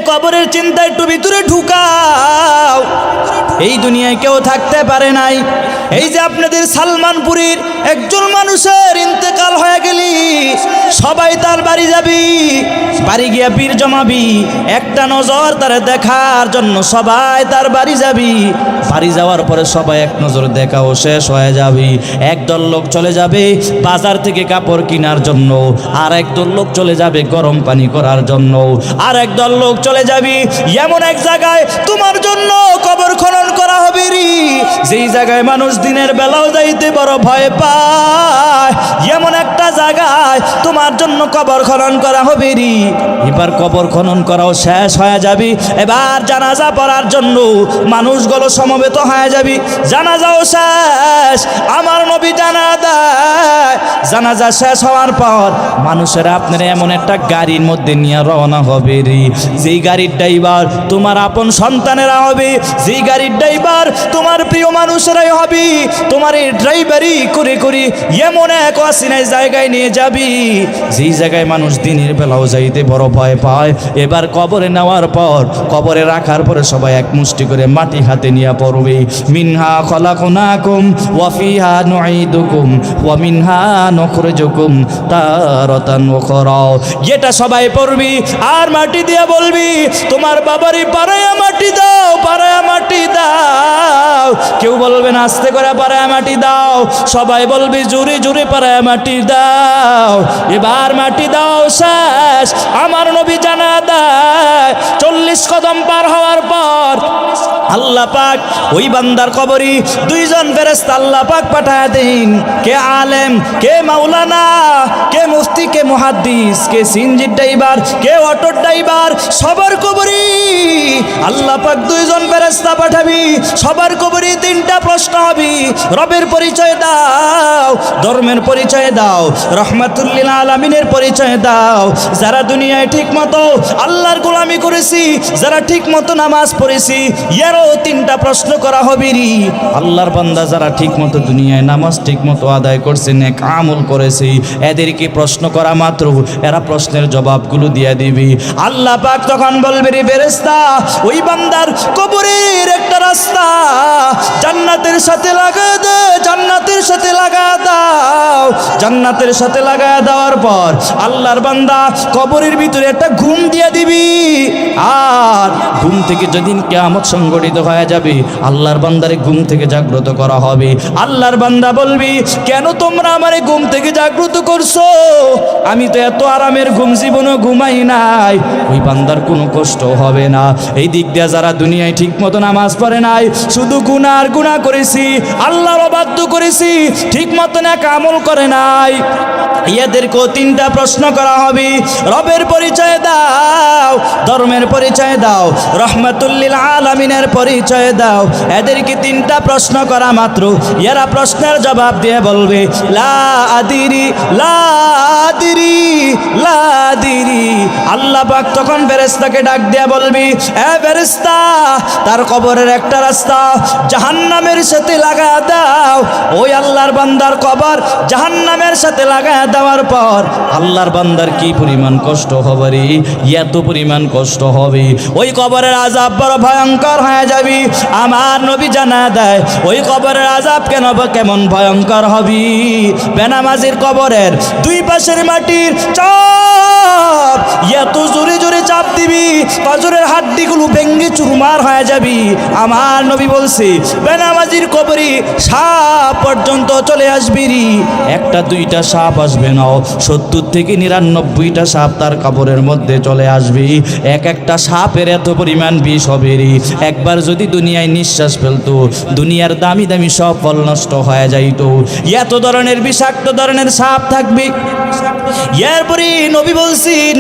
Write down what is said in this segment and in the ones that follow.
কবরের চিন্তা একটু ভিতরে ঢুকাও। এই দুনিয়ায় কেউ থাকতে পারে নাই। এই যে আপনাদের সালমানপুরীর একজন মানুষের ইন্তেকাল হয়ে গেলি, সবাই তার বাড়ি যাবি, বাড়ি গিয়া পীর জমাবি, একটা নজর তার দেখার জন্য সবাই তার বাড়ি যাবি। বাড়ি যাওয়ার পরে সবাই এক নজর দেখাও শেষ হয়ে যাবি। একদল লোক চলে যাবে বাজার থেকে কাপড় কেনার জন্য, আর একদল লোক চলে যাবে গরম পানি করার জন্য, আর একদল লোক চলে যাবি এমন এক জায়গায় তোমার জন্য কবর খনন করা হবে রে, যেই জায়গায় মানুষ দিনের বেলাও যাইতে বড় ভয় পায়, এমন একটা জায়গায় তোমার জন্য কবর খনন করা হবে রে। এবার কবর খনন করাও শেষ হয়ে যাবি, এবার জানাজা পড়ার জন্য মানুষগুলো সমবেত হয়ে যাবি। জানাজাও শেষ, আমার নবী জানা দেয় জানাজা শেষ হওয়ার পর মানুষেরা আপনারা এমন একটা গাড়ির মধ্যে নিয়ে রওনা হবে রে, যেই গাড়ির ড্রাইভার তোমার আপন সন্তানেরা হবে, যেই গাড়ির ড্রাইভার তোমার প্রিয় মানুষেরাই হবে। তোমার এই ড্রাইভারি করে করে এমন এক অচেনা জায়গায় নিয়ে যাবি, যেই জায়গায় মানুষ দিনের বেলাও যাইতে বড় ভয় পায়। এবার কবরে নেওয়ার পর, কবরে রাখার পরে সবাই এক মুষ্টি করে মাটি হাতে নিয়ে পড়বে, মিনহা খলাকনাকুম ওয়া ফিহা নুঈদুকুম ওয়া মিনহা নুখরিজুকুম তারাতান উখরা। এটা সবাই পড়বি আর মাটি দিয়ে বলবি, তোমার বাবারই পাড়ায়া মাটি দাও, পাড়ায়া মাটি দাও। কেউ বলবে না আস্তে করে পাড়ায়া মাটি দাও, সবাই বলবি জোরে জোরে পাড়ায়া মাটি দাও। এবার মাটি দাও শেষ, আমার নবী জানা দেয় 40 কদম পার হওয়ার পর আল্লাহ পাক ওই বান্দার কবরে দুইজন ফেরেশতা আল্লাহ পাক পাঠায় দেন। কে আলেম, কে মাওলানা, কে মুফতি, কে মুহাদ্দিস, কে সিনজির ড্রাইভার, কে অটোর ড্রাইভার, সবার কবরে আল্লাহ পাক দুইজন ফেরেশতা পাঠাবি। সবার কবরে 3টা প্রশ্ন হবে, রবের পরিচয় দাও, ধর্মের পরিচয় দাও, রহমাতুল লিল আলামিনের পরিচয় দাও। যারা দুনিয়ায় ঠিক মতো আল্লাহর গোলামি করেছি, যারা ঠিক মতো নামাজ পড়েছি, এরও 3টা প্রশ্ন করা হবে রে। আল্লাহর বান্দা যারা ঠিক মতো দুনিয়ায় নামাজ ঠিক মতো আদায় করছে, নেক আমল করেছে, এদেরকে প্রশ্ন করা মাত্র এরা প্রশ্নের জবাবগুলো দিয়ে দিবি। আল্লাহ পাক তখন বলবে রে ফেরেশতা, ওই বান্দার কবরের একটা রাস্তা জান্নাতের সাথে লাগা দে, জান্নাতের সাথে লাগা দাও। জান্নাতের সাথে লাগা দেওয়ার পর আল্লাহর বান্দা কবরের ভিতরে একটা ঘুম দিয়ে দিবি। আর ঘুম থেকে যেদিন কিয়ামত সংগঠিত হয়ে যাবে, আল্লাহর বান্দারে ঘুম থেকে জাগ্রত করা হবে। আল্লাহর বান্দা বলবি, কেন তোমরা আমারে ঘুম থেকে জাগ্রত করছো? আমি তো এত আরামের ঘুম জীবনও ঘুমাই নাই। ওই বান্দার কোনো কষ্ট হবে না। এই দিক দিয়ে যারা দুনিয়ায় ঠিক মতো নামাজ পড়ে নাই, শুধু গুনাহ আর গুনাহ করেছি, আল্লাহর অবাধ্য করেছি, ঠিক মতো নেক আমল করে নাই, এদেরকেও 3টা প্রশ্ন করা হবে। রবের পরিচয় দাও, ধর্মের পরিচয় দাও, রহমাতুল লিল আলামিনের পরিচয় দাও। এদেরকে 3টা প্রশ্ন করা মাত্র এরা প্রশ্নের জবাব দিয়ে বলবে লা আদিরি, লা আদিরি, লা আদিরি। আল্লাহ পাক তখন ফেরেশতাকে ডাক দিয়ে বলবি, এ ফেরেশতা, তার কবরের একটা রাস্তা জাহান্নামের সাথে লাগা দাও। ওই আল্লাহর বান্দার কবর জাহান্নামের সাথে লাগা দেওয়ার পর আল্লাহর বান্দার কি পরিমাণ কষ্ট হবে রে, এত পরিমাণ কষ্ট হবে। ওই কবরের আযাব বড় ভয়ঙ্কর হয়ে যাবে। আমার নবী জানা দেয় ওই কবরের আযাব কেমন ভয়ঙ্কর হবে। বেনামাজির কবরের 2 পাশের মাটির চাপ এত জোরে জোরে চাপ দিবি, পাঁজরের হাড্ডিগুলো ভেঙে চুরমার হয়ে যাবি। আমার নবী বলছে, বেনামাজির কবরে সাপ পর্যন্ত চলে আসবি রে। 1-2টা সাপ আসবে না, 70 থেকে 99টা সাপ তার কবরের মধ্যে চলে আসবে। একটা সাপের এত পরিমাণ বিষ হবে রে, একবার যদি দুনিয়ায় নিঃশ্বাস ফেলতো, দুনিয়ার দামি দামি সব ফল নষ্ট হয়ে যাইতো। এত ধরনের বিষাক্ত ধরনের সাপ থাকবে। এরপরে নবী বলছেন,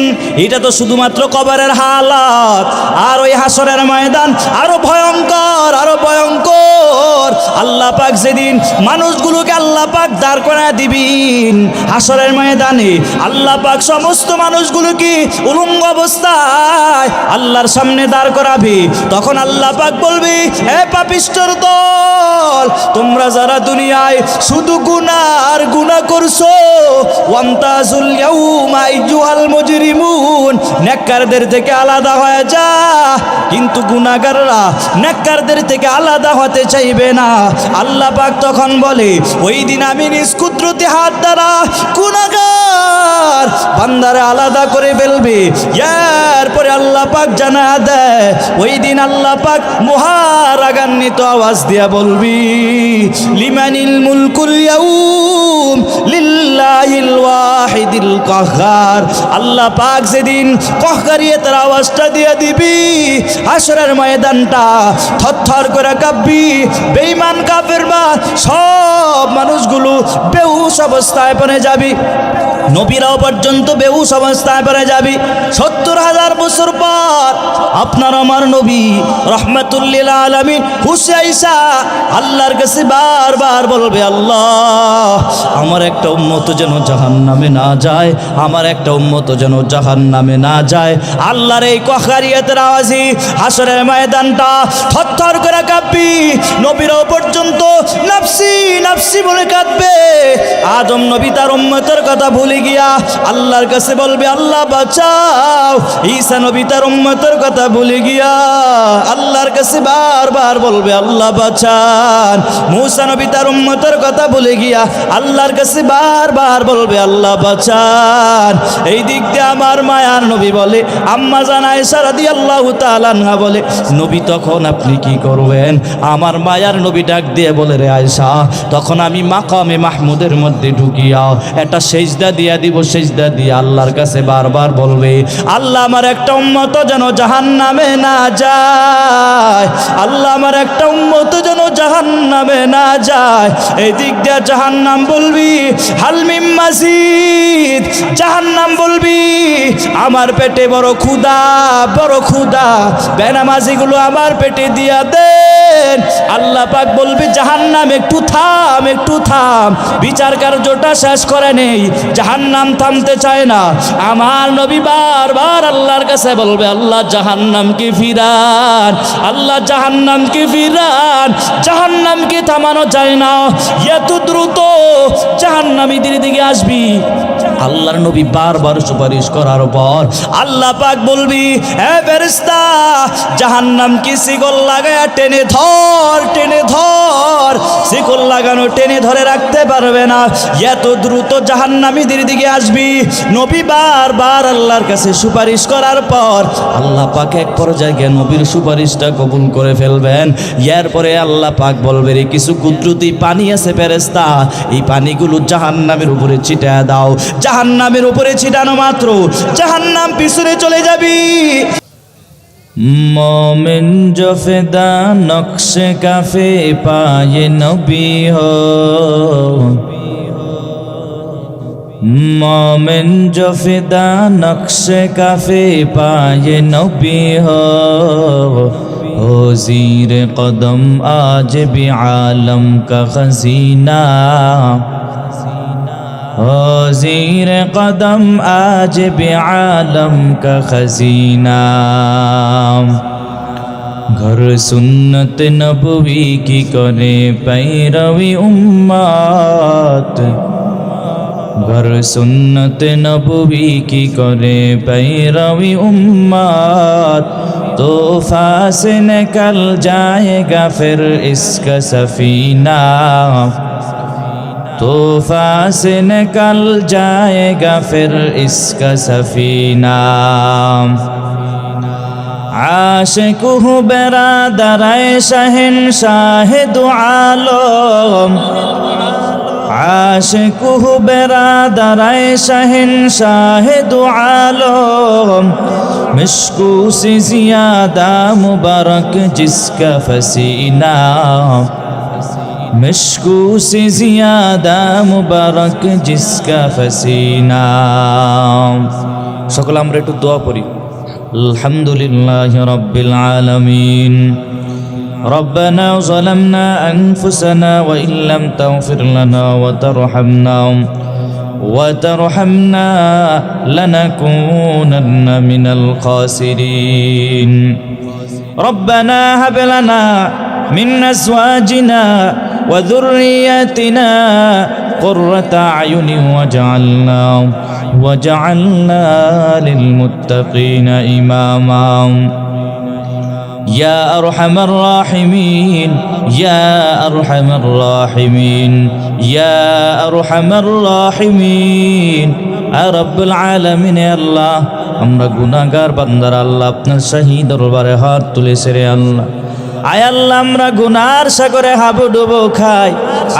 এটা তো শুধুমাত্র কবরের হালাত, আর ওই হাসরের ময়দান আরো ভয়ঙ্কর, আরো ভয়ঙ্কর। আল্লাহ পাক যেদিন মানুষগুলোকে আল্লাহ পাক দাঁড় করায় দিবেন হাসরের ময়দানে, আল্লাহ পাক সমস্ত মানুষগুলোকে উলঙ্গ অবস্থায় আল্লাহর সামনে দাঁড় করাবি, তখন আল্লাহ পাক বলবি, হে পাপিষ্ঠর দল, তোমরা যারা দুনিয়ায় শুধু গুনাহ আর গুনাহ করছো, ওয়ামতাজুল ইয়াউমা আইয়ুহাল মুজরিমুন, নেককারদের থেকে আলাদা হয়ে যা। কিন্তু গুনাহগাররা নেককারদের থেকে আলাদা হতে চাইবে না। আল্লাহ পাক তখন বলে, ওই দিন আমি নিজ কুদরতি হাত দ্বারা গুনাহগার বান্দারে আলাদা করে ফেলবে। এরপরে আল্লাহ পাক জানা দেয়, ওই দিন আল্লাহ পাক মহারাগান্বিত আওয়াজ দিয়া বলবি, লিমানিল মুলকুল ইয়াউম লিল্লাহিল ওয়াহিদিল কাহ্হার। আল্লাহ পাক যেদিন কহকারিয়তের আওয়াজটা দিয়ে দিবি, হাসরের ময়দানটা থরথর করে কাঁপবি। বেঈমান কাফেররা সব মানুষগুলো বেহুশ অবস্থায় পড়ে যাবি, নবীরাও পর্যন্ত বেহুশ অবস্থায় পড়ে যাবি। ৭০,০০০ বছর পর আপনার আমার নবী রহমাতুল লিল আলামিন হুশে আইসা আল্লাহর কাছে বারবার বলবে, আল্লাহ আমার একটা উম্মত যেন জাহান্নামে না যায়, আমার একটা উম্মত যেন জাহান্নামে না যায়। আল্লাহর এই কহকারিয়তের আওয়াজে হাসরের ময়দানটা থরথর করে কাঁপবি। নবীরাও পর্যন্ত নাফসি নাফসি বলে কাঁদবে। আদম নবী তার উম্মতের কথা ভুলে গিয়া আল্লাহর কাছে বলবে, আল্লাহ বাঁচাও। ঈসা নবী তার উম্মতের কথা ভুলে গিয়া আল্লাহর কাছে বারবার বলবে, আল্লাহ বাঁচান। মূসা নবী তার উম্মতের কথা ভুলে গিয়া আল্লাহর কাছে বারবার বলবে, আল্লাহ বাঁচান। এই দিক দিয়ে আমার মায়ার নবী বলে, আম্মা জান আয়েশা রাদিয়াল্লাহু তাআলা আনহা বলে, নবী তখন আপনি কি করবেন? আমার মায়ার নবী ডাক দিয়ে বলে, রে আয়েশা, তখন আমি মাকামে মাহমুদের মধ্যে ঢুকিয়া একটা সেজদা দিয়া দিব। সেজদা দিয়ে আল্লাহর কাছে বারবার বলবে, আল্লাহ আমার একটা উম্মত যেন জাহান্নামে না যায়, আল্লাহ আমার একটা উম্মত যেন জাহান্নামে না যায়। এই দিক দিয়ে জাহান্নাম বলবি, হালমিম মাজিদ। জাহান্নাম বলবি, আমার পেটে বড় ক্ষুধা, বড় ক্ষুধা, বেনামাজিগুলো আমার পেটে দিয়া দেন। আল্লাহ পাক বলবি, জাহান্নাম একটু থাম, একটু থাম, বিচার কার্যটা শেষ করে নেই। জাহান্নাম থামতে চায় না। আমার নবী বারবার আল্লাহর কাছে বলবে, আল্লাহ জাহান্নামকে ফিরান, আল্লাহ জাহান্নামকে ফিরান। জাহান্নামকে থামানো যায় না, এত দ্রুত জাহান্নামীদের দিকে আসবি। আল্লাহর নবী বারবার সুপারিশ করার পর আল্লাহ পাক বলবি, হে ফেরেশতা, জাহান্নামকে শিকল লাগায়া টেনে ধর, টেনে ধর। শিকল লাগানো টেনে ধরে রাখতে পারবে না, এত দ্রুত জাহান্নামীদের দিকে আসবি। নবী বারবার আল্লাহর কাছে সুপারিশ করার পর আল্লাহ পাক এক পর্যায়ে নবীর সুপারিশটা কবুল করে ফেলবেন। এরপরে আল্লাহ পাক বলবে, রে কিছু কুদরতি পানি আছে ফেরেশতা, এই পানিগুলো জাহান্নামের উপরে ছিটিয়ে দাও। জাহান্নামের উপরে ছিটানো মাত্র জাহান্নাম পিছনে চলে যাবি। मोमिन जो फिदा नक्श काफे पाए नबी हो, मोमिन जो फिदा नक्श काफे पाए नबी हो ज़ीर कदम आज भी आलम का खजीना, ज़ीर कदम आज भी आलम का खजीना। घर सुन्नत नबवी की करे पैरवी उम्मत, घर सुन्नत नबवी की करे पैरवी उम्मत, तोहफा से निकल जाएगा फिर इसका सफीना, तोहफा से निकल जाएगा फिर इसका सफीना। आशिक हूँ बेरादर शहंशाह दो आलम, आशिक हूँ बेरादर शहंशाह दो आलम, मिश्कू से ज़ियादा मुबारक जिसका फसीना, मिश्कू से ज़ियादा मुबारक जिसका फसीना। সকলে আমরা একটু দোয়া করি। আলহামদুলিল্লাহি রাব্বিল আলামিন। ربنا ظلمنا أنفسنا وإن لم تغفر لنا وترحمنا وترحمنا لنكونن من الخاسرين ربنا هب لنا من أزواجنا وذرياتنا قرة أعين وجعلنا للمتقين إماما يا أرحم الراحمين يا أرحم الراحمين يا أرحم الراحمين رب العالمين يا الله আমরা গুনাহগার বান্দার আল্লাহ আপনার শাহী দরবারে হাত তুলেছি রে আল্লাহ আয় আল্লাহ আমরা গুনার সাগরে হাবুডুবু খাই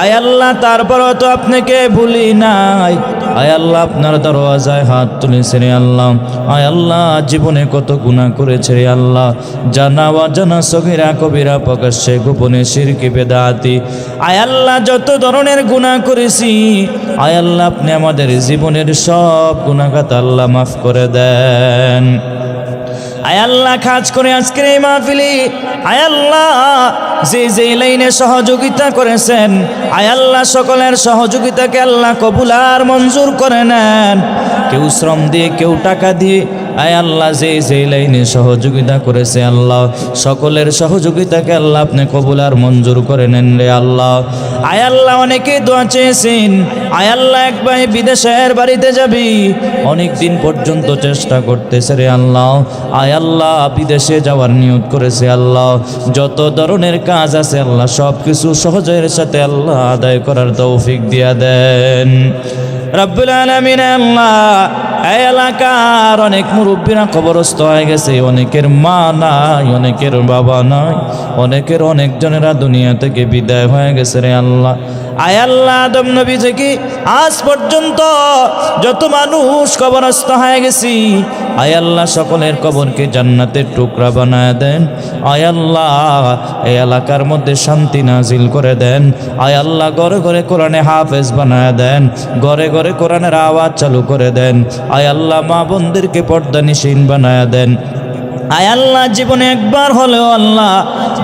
আয় আল্লাহ তারপরও তো আপনাকে ভুলি নাই আয় আল্লাহ আপনার দরওয়াজায় হাত তুলেছে রে আল্লাহ আয় আল্লাহ জীবনে কত গুনাহ করেছে রে আল্লাহ জানা অজানা সগীরা কবিরা প্রকাশ্যে গোপনে শিরকি বেদাতি আয় আল্লাহ যত ধরনের গুনাহ করেছি আয় আল্লাহ আপনি আমাদের জীবনের সব গুনাহ খাতা আল্লাহ মাফ করে দেন আয় আল্লাহ খাস করে আজকের এই মাহফিলে আয় আল্লাহ যে লাইনে সহযোগিতা করেছেন আয় আল্লাহ সকলের সহযোগিতাকে আল্লাহ কবুল আর মঞ্জুর করে নেন কেউ শ্রম দিয়ে কেউ টাকা দিয়ে আয় আল্লাহ যে লাইনে সহযোগিতা করেছে আল্লাহ সকলের সহযোগিতাকে আল্লাহ আপনি কবুল আর মঞ্জুর করে নেন রে আল্লাহ আয় আল্লাহ অনেকে দোয়া চেয়েছেন আয় আল্লাহ এক ভাই বিদেশের বাড়িতে যাবি অনেক দিন পর্যন্ত চেষ্টা করতেছে রে আল্লাহ আয় আল্লাহ বিদেশে যাওয়ার নিয়ত করেছে আল্লাহ যত ধরনের কাজ আছে আল্লাহ সব কিছু সহজের সাথে আল্লাহ আদায় করার তৌফিক দিয়া দেন রব্বুল আলামিন আল্লাহ এই এলাকার অনেক মুরব্বীরা কবরস্থ হয়ে গেছে অনেকের মা নাই অনেকের বাবা নাই অনেকের অনেকজনেরা দুনিয়া থেকে বিদায় হয়ে গেছে রে আল্লাহ আয় আল্লাহ আদম নবী থেকে আজ পর্যন্ত যত মানুষ কবরস্থ হয়ে গেছি আয় আল্লাহ সকলের কবরকে জান্নাতের টুকরা বানায় দেন আয় আল্লাহ এই এলাকার মধ্যে শান্তি নাজিল করে দেন আয় আল্লাহ ঘরে ঘরে কোরআনে হাফেজ বানায় দেন ঘরে ঘরে কোরআনের আওয়াজ চালু করে দেন আয় আল্লাহ মা বোনদেরকে পর্দানিশীন বানায় দেন আয় আল্লাহ জীবনে একবার হলেও আল্লাহ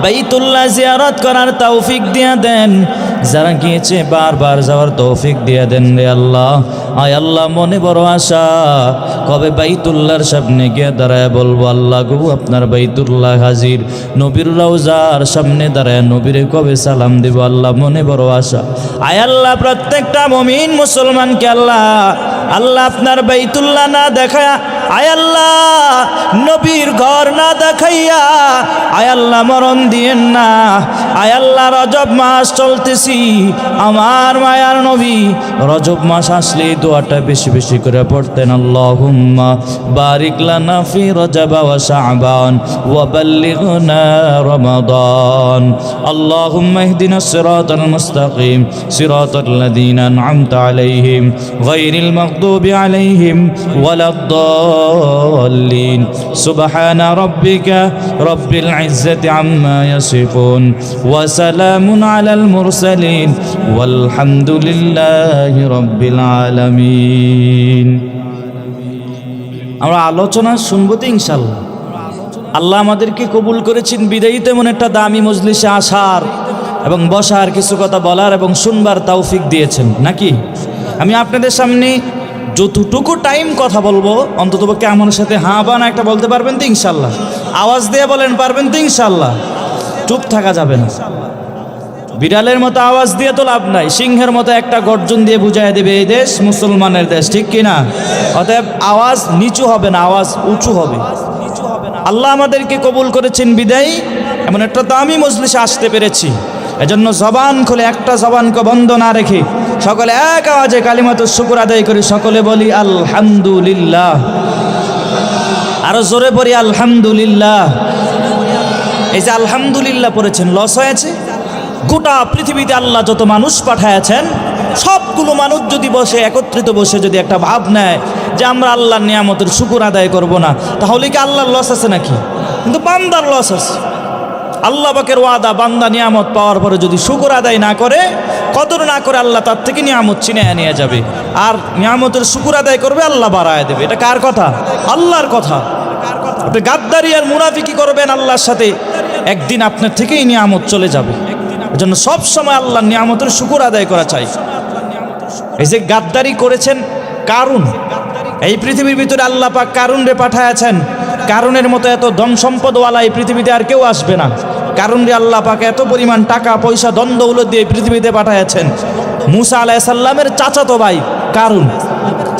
বাইতুল্লাহ জিয়ারত করার তৌফিক দিয়া দেন যারা গিয়েছে বারবার যাওয়ার তৌফিক দিয়া দেন রে আল্লাহ আয় আল্লাহ মনে বড় আশা কবে বাইতুল্লাহর সামনে গিয়ে দাঁড়ায় বলবো আল্লাহ গো আপনার বাইতুল্লাহ হাজির নবীর রওজার সামনে দাঁড়ায় নবীরে কবে সালাম দেব আল্লাহ মনে বড় আশা আয় আল্লাহ প্রত্যেকটা মুমিন মুসলমানকে আল্লাহ আল্লাহ আপনার বাইতুল্লাহ না দেখায়া আয় আল্লাহ নবীর ঘর না দেখাইয়া আয় আল্লাহ মরণ দিয়েন না আয় আল্লাহ রজব মাস চলতেছি আমার মায়ার নবী রজব মাস আসলে দোয়াটা বেশি বেশি করে পড়তেন আল্লাহুম্মা বারিক লানা ফি রজব ওয়া শাবান ওয়া বাল্লিগনা রমাদান আল্লাহুম্মা ইহদিনাস সিরাতাল মুস্তাকিম সিরাতাল লাযিনা আন'আমতা আলাইহিম গায়রিল মাগদুবি আলাইহিম ওয়ালাদ-দাল্লিন সুবহানা রাব্বিকা রাব্বিল ইজ্জাতি আম্মা ইয়াসিফুন ওয়া সালামুন আলাল মুরসালিন ওয়ালহামদুলিল্লাহি রাব্বিল আলামিন আমরা আলোচনা শুনবো তো ইনশাআল্লাহ আল্লাহ আমাদেরকে কবুল করেছেন বিদায়ী তেমন একটা দামি মজলিসে আসার এবং বসার কিছু কথা বলার এবং শুনবার তৌফিক দিয়েছেন নাকি আমি আপনাদের সামনে যতটুকু টাইম কথা বলবো অন্ততপক্ষে আমার সাথে হাঁ বা না একটা বলতে পারবেন তো ইনশাআল্লাহ আওয়াজ দিয়ে বলেন পারবেন তো ইনশাআল্লাহ চুপ থাকা যাবে না বিড়ালের মতো আওয়াজ দিয়ে তো লাভ নাই সিংহের মতো একটা গর্জন দিয়ে বুঝাই দেবে এই দেশ মুসলমানের দেশ ঠিক কিনা অতএব আওয়াজ নিচু হবে না আওয়াজ উঁচু হবে আল্লাহ আমাদেরকে কবুল করেছেন বিদায় এমন একটা দামি মজলিসে আসতে পেরেছি এজন্য জবান খুলে একটা জবানকে বন্ধ না রেখে সকলে এক আওয়াজে কালিমাতুশ শুকর আদায় করে সকলে বলি আলহামদুলিল্লাহ আরো জোরে পড়ি আলহামদুলিল্লাহ এই যে আলহামদুলিল্লাহ পড়েছেন লস হয়েছে গোটা পৃথিবীতে আল্লাহ যত মানুষ পাঠায়াছেন সবগুলো মানুষ যদি বসে একত্রিত বসে যদি একটা ভাব নেয় যে আমরা আল্লাহর নিয়ামতের শুকর আদায় করব না তাহলে কি আল্লাহর লস আছে নাকি কিন্তু বান্দার লস আছে আল্লাহ পাকের ওয়াদা বান্দা নিয়ামত পাওয়ার পরে যদি শুকর আদায় না করে কদর না করে আল্লাহ তার থেকে নিয়ামত ছিনিয়ে নিয়ে যাবে আর নিয়ামতের শুকর আদায় করবে আল্লাহ বাড়ায় দেবে এটা কার কথা আল্লাহর কথা আপনি গাদ্দারি আর মুনাফিকি করবেন আল্লাহর সাথে একদিন আপনার থেকেই নিয়ামত চলে যাবে এজন্য সব সময় আল্লাহর নিয়ামতের শুকর আদায় করা চাই এই যে গাদ্দারি করেছেন কারুন, এই পৃথিবীর ভিতরে আল্লাহ পাক কারুন রে পাঠায়াছেন। কারুনের মতো এত ধন সম্পদওয়ালা এই পৃথিবীতে আর কেউ আসবে না। কারুন রে আল্লাহ পাক এত পরিমাণ টাকা পয়সা ধন দৌলত দিয়ে এই পৃথিবীতে পাঠায়াছেন। মুসা আলাইহিস সালামের চাচাতো ভাই কারুন,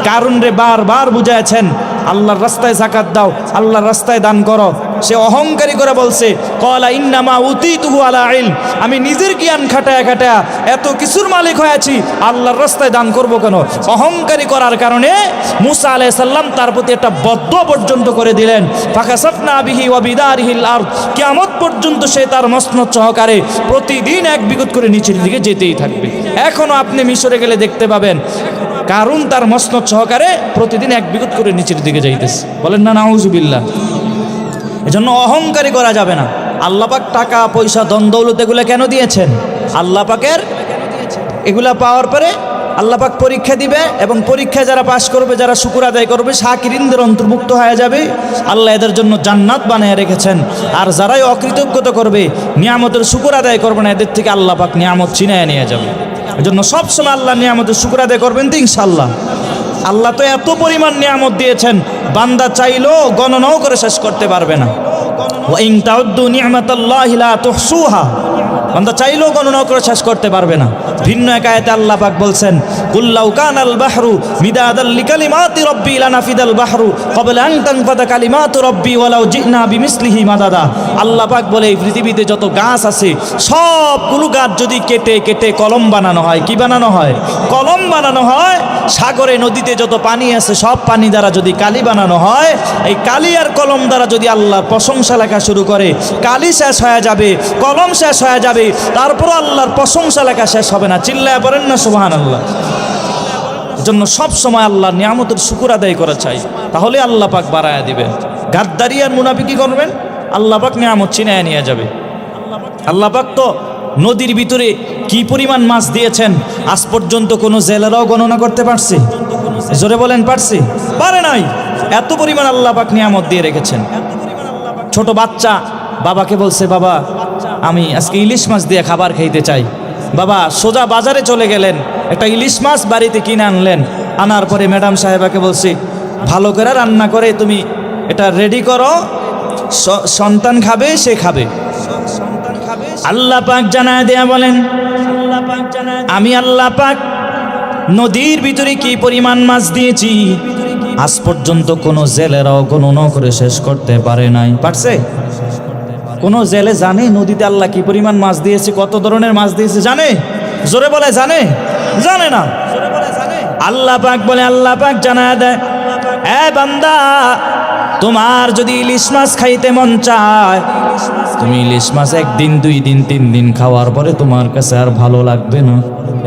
কারুন রে বারবার বুঝাইছেন আল্লাহর রাস্তায় যাকাত দাও, আল্লাহর রাস্তায় দান করো। সে অহংকারী করে বলছে ক্বালা ইন্নামা উতীতুহু আলা ইলম, আমি নিজের জ্ঞান খাটায়া খাটায়া এত কিছুর মালিক হয়েছি, আল্লাহর রাস্তায় দান করব কেন? অহংকারী করার কারণে মুসা আলাইহিস সালাম তার প্রতি একটা বদদুয়া পর্যন্ত করে দিলেন। ফাকাসাফনা বিহি ওয়া বিদারিহিল আরদ, কিয়ামত পর্যন্ত সে তার মসনদ সহকারে প্রতিদিন এক বিগত করে নিচের দিকে যেতেই থাকবে। এখনো আপনি মিশরে গেলে দেখতে পাবেন কারুন তার মসনদ সহকারে প্রতিদিন এক বিগত করে নিচের দিকে যাইতেছে। বলেন না নাউজুবিল্লাহ। এজন্য অহংকারী করা যাবে না। আল্লাহ পাক টাকা পয়সা ধন দৌলত এগুলো কেন দিয়েছেন? আল্লাহ পাকের এগুলা পাওয়ার পরে আল্লাহ পাক পরীক্ষা দিবে, এবং পরীক্ষায় যারা পাশ করবে, যারা শুকর আদায় করবে, শাকিরিনদের অন্তর্ভুক্ত হয়ে যাবে। আল্লাহ এদের জন্য জান্নাত বানিয়ে রেখেছেন। আর যারাই অকৃতজ্ঞতা করবে, নিয়ামতের শুকর আদায় করবে না, এদের থেকে আল্লাহ পাক নিয়ামত ছিনিয়ে নিয়ে যাবে। এজন্য সবসময় আল্লাহ নিয়ামতের শুকর আদায় করবেন তো ইনশাআল্লাহ। আল্লাহ তো এত পরিমাণ নিয়ামত দিয়েছেন, বান্দা চাইলেও গণনাও করে শেষ করতে পারবে না। ওয়া ইন তাউদ্দু নি'মাতাল্লাহি লা তুহসুহা, বান্দা চাইলেও গণনা করে শেষ করতে পারবে না। ভিন্ন এক আয়াতে আল্লাহ পাক বলছেন কুল্লাউ কানাল বাহরু মিদাদাল লিকালিমাতি রাব্বি লানাফিদাল বাহরু ক্বাবলা আন তানফাদা কালিমাতু রাব্বি ওয়ালাউ জিনা বিমিসলিহি মাদাদা। আল্লাহ পাক বলে এই পৃথিবীতে যত গাছ আছে সবগুলো গাছ যদি কেটে কেটে কলম বানানো হয়, কি বানানো হয়? কলম বানানো হয়। সাগরে নদীতে যত পানি আছে সব পানি দ্বারা যদি কালি বানানো হয়, এই কালি আর কলম দ্বারা যদি আল্লাহর প্রশংসা লেখা শুরু করে, কালি শেষ হয়ে যাবে, কলম শেষ হয়ে যাবে, তারপর আল্লাহর প্রশংসা লেখা শেষ হবে না। চিল্লায় পড়েন না সুবহানাল্লাহ। জন্য সব সময় আল্লাহর নিয়ামতের শুকর আদায় করা চাই, তাহলে আল্লাহ পাক বাড়ায়া দিবেন। গাদ্দারি আর মুনাফিকি করবেন, আল্লাহ পাক নিয়ামত ছিনায় নিয়ে যাবে। আল্লাহ পাক তো নদীর ভিতরে কি পরিমাণ মাছ দিয়েছেন আজ পর্যন্ত কোনো জেলেরাও গণনা করতে পারছে? জোরে বলেন পারছে? পারে নাই। এত পরিমাণ আল্লাহ পাক নিয়ামত দিয়ে রেখেছেন। ছোট বাচ্চা বাবাকে বলছে, বাবা আমি আজকে ইলিশ মাছ দিয়ে খাবার খাইতে চাই। বাবা সোজা বাজারে চলে গেলেন, একটা ইলিশ মাছ বাড়িতে কিনে আনলেন। আনার পরে ম্যাডাম সাহেবাকে বলছি ভালো করে রান্না করে তুমি এটা রেডি করো, সন্তান খাবে, সে খাবে। আল্লাহ পাক জানায় দেয়া বলেন আমি আল্লাহ পাক নদীর ভিতরে কি পরিমাণ মাছ দিয়েছি আজ পর্যন্ত কোনো জেলেরাও গণনা করে শেষ করতে পারে নাই। পারছে? কোনো জেলে জানে নদীতে আল্লাহ কি পরিমাণ মাছ দিয়েছে, কত ধরনের মাছ দিয়েছে জানে? জোরে বলে জানে? জানে না। আল্লাহ পাক বলে, আল্লাহ পাক জানায় দেয় এ বান্দা তোমার যদি ইলিশ মাছ খাইতে মন চায়, তুমি ইলিশ মাছ একদিন, 2 দিন, 3 দিন খাওয়ার পরে তোমার কাছে আর ভালো লাগবে না।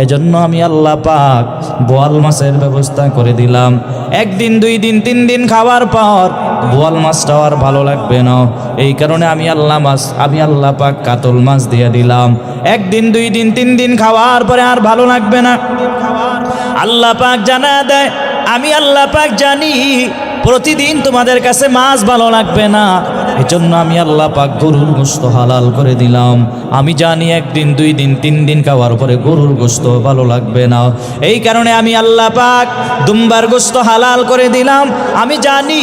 এজন্য আমি আল্লাহ পাক বোয়াল মাছের ব্যবস্থা করে দিলাম। 1 দিন, 2 দিন, 3 দিন খাওয়ার পর বোয়াল মাছটাও আর ভালো লাগবে না। এই কারণে আমি আল্লাহ পাক কাতল মাছ দিয়ে দিলাম। 1 দিন, 2 দিন, 3 দিন খাওয়ার পরে আর ভালো লাগবে না। আল্লাহ পাক জানা দেয় আমি আল্লাহ পাক জানি প্রতিদিন তোমাদের কাছে মাছ ভালো লাগবে না। এজন্য আমি আল্লাহ পাক গরুর গোশত হালাল করে দিলাম। আমি জানি 1 দিন, 2 দিন, 3 দিন খাওয়ার পরে গরুর গোশত ভালো লাগবে না। এই কারণে আমি আল্লাহ পাক দুম্বার গোশত হালাল করে দিলাম। আমি জানি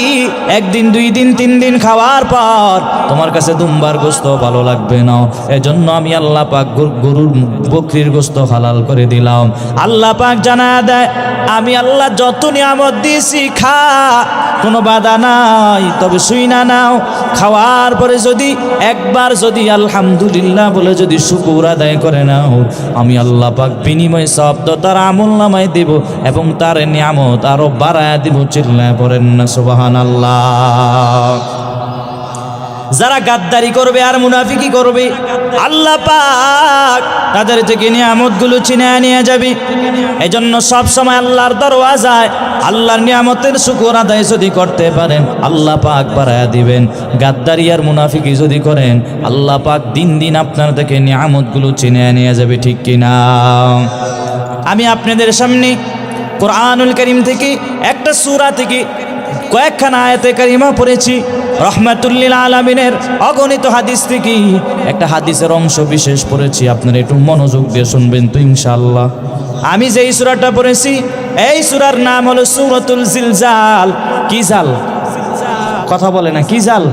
1 দিন, 2 দিন, 3 দিন খাওয়ার পর তোমার কাছে দুম্বার গোশত ভালো লাগবে না। এজন্য আমি আল্লাহ পাক গরুর বকরির গোশত হালাল করে দিলাম। আল্লাহ পাক জানা দেয় আমি আল্লাহ যত নিয়ামত দিয়েছি খা, কোনো বাধা নাই। তবে শুইনা নাও, খাওয়ার পরে যদি একবার যদি আলহামদুলিল্লাহ বলে যদি শুকর আদায় করে নাও, আমি আল্লাহ পাক বিনিময় শব্দ তার আমল নামায় দেব এবং তার নিয়ামত আরো বাড়ায় দিব। চিল্লায় পড়েন না সুবহানাল্লাহ। যারা গাদ্দারি করবে আর মুনাফিকি করবে, আল্লাহ পাক তাদের থেকে নিয়ামতগুলো ছিনিয়ে নিয়ে যাবে। এজন্য সব সময় আল্লাহর দরওয়াজায় আল্লাহর নিয়ামতের শুকর আদায় যদি করতে পারেন, আল্লাহ পাক বাড়ায়া দিবেন। গাদ্দারি আর মুনাফিকি যদি করেন, আল্লাহ পাক দিন দিন আপনার থেকে নিয়ামতগুলো ছিনিয়ে নিয়ে যাবে। ঠিক কিনা? আমি আপনাদের সামনে কোরআনুল কারীম থেকে একটা সূরা থেকে কয়েকখানা আয়াতে কারিমা পড়েছি, রহমাতুল্লিল আলামিনের অগণিত হাদিস থেকে একটা হাদিসের অংশ বিশেষ পড়েছি। আপনারা একটু মনোযোগ দিয়ে শুনবেন তো ইনশাআল্লাহ। আমি যেই সূরাটা পড়েছি এই সূরার নাম হলো সূরাতুল জিলজাল। কি জাল? কথা বলে না, কি জাল?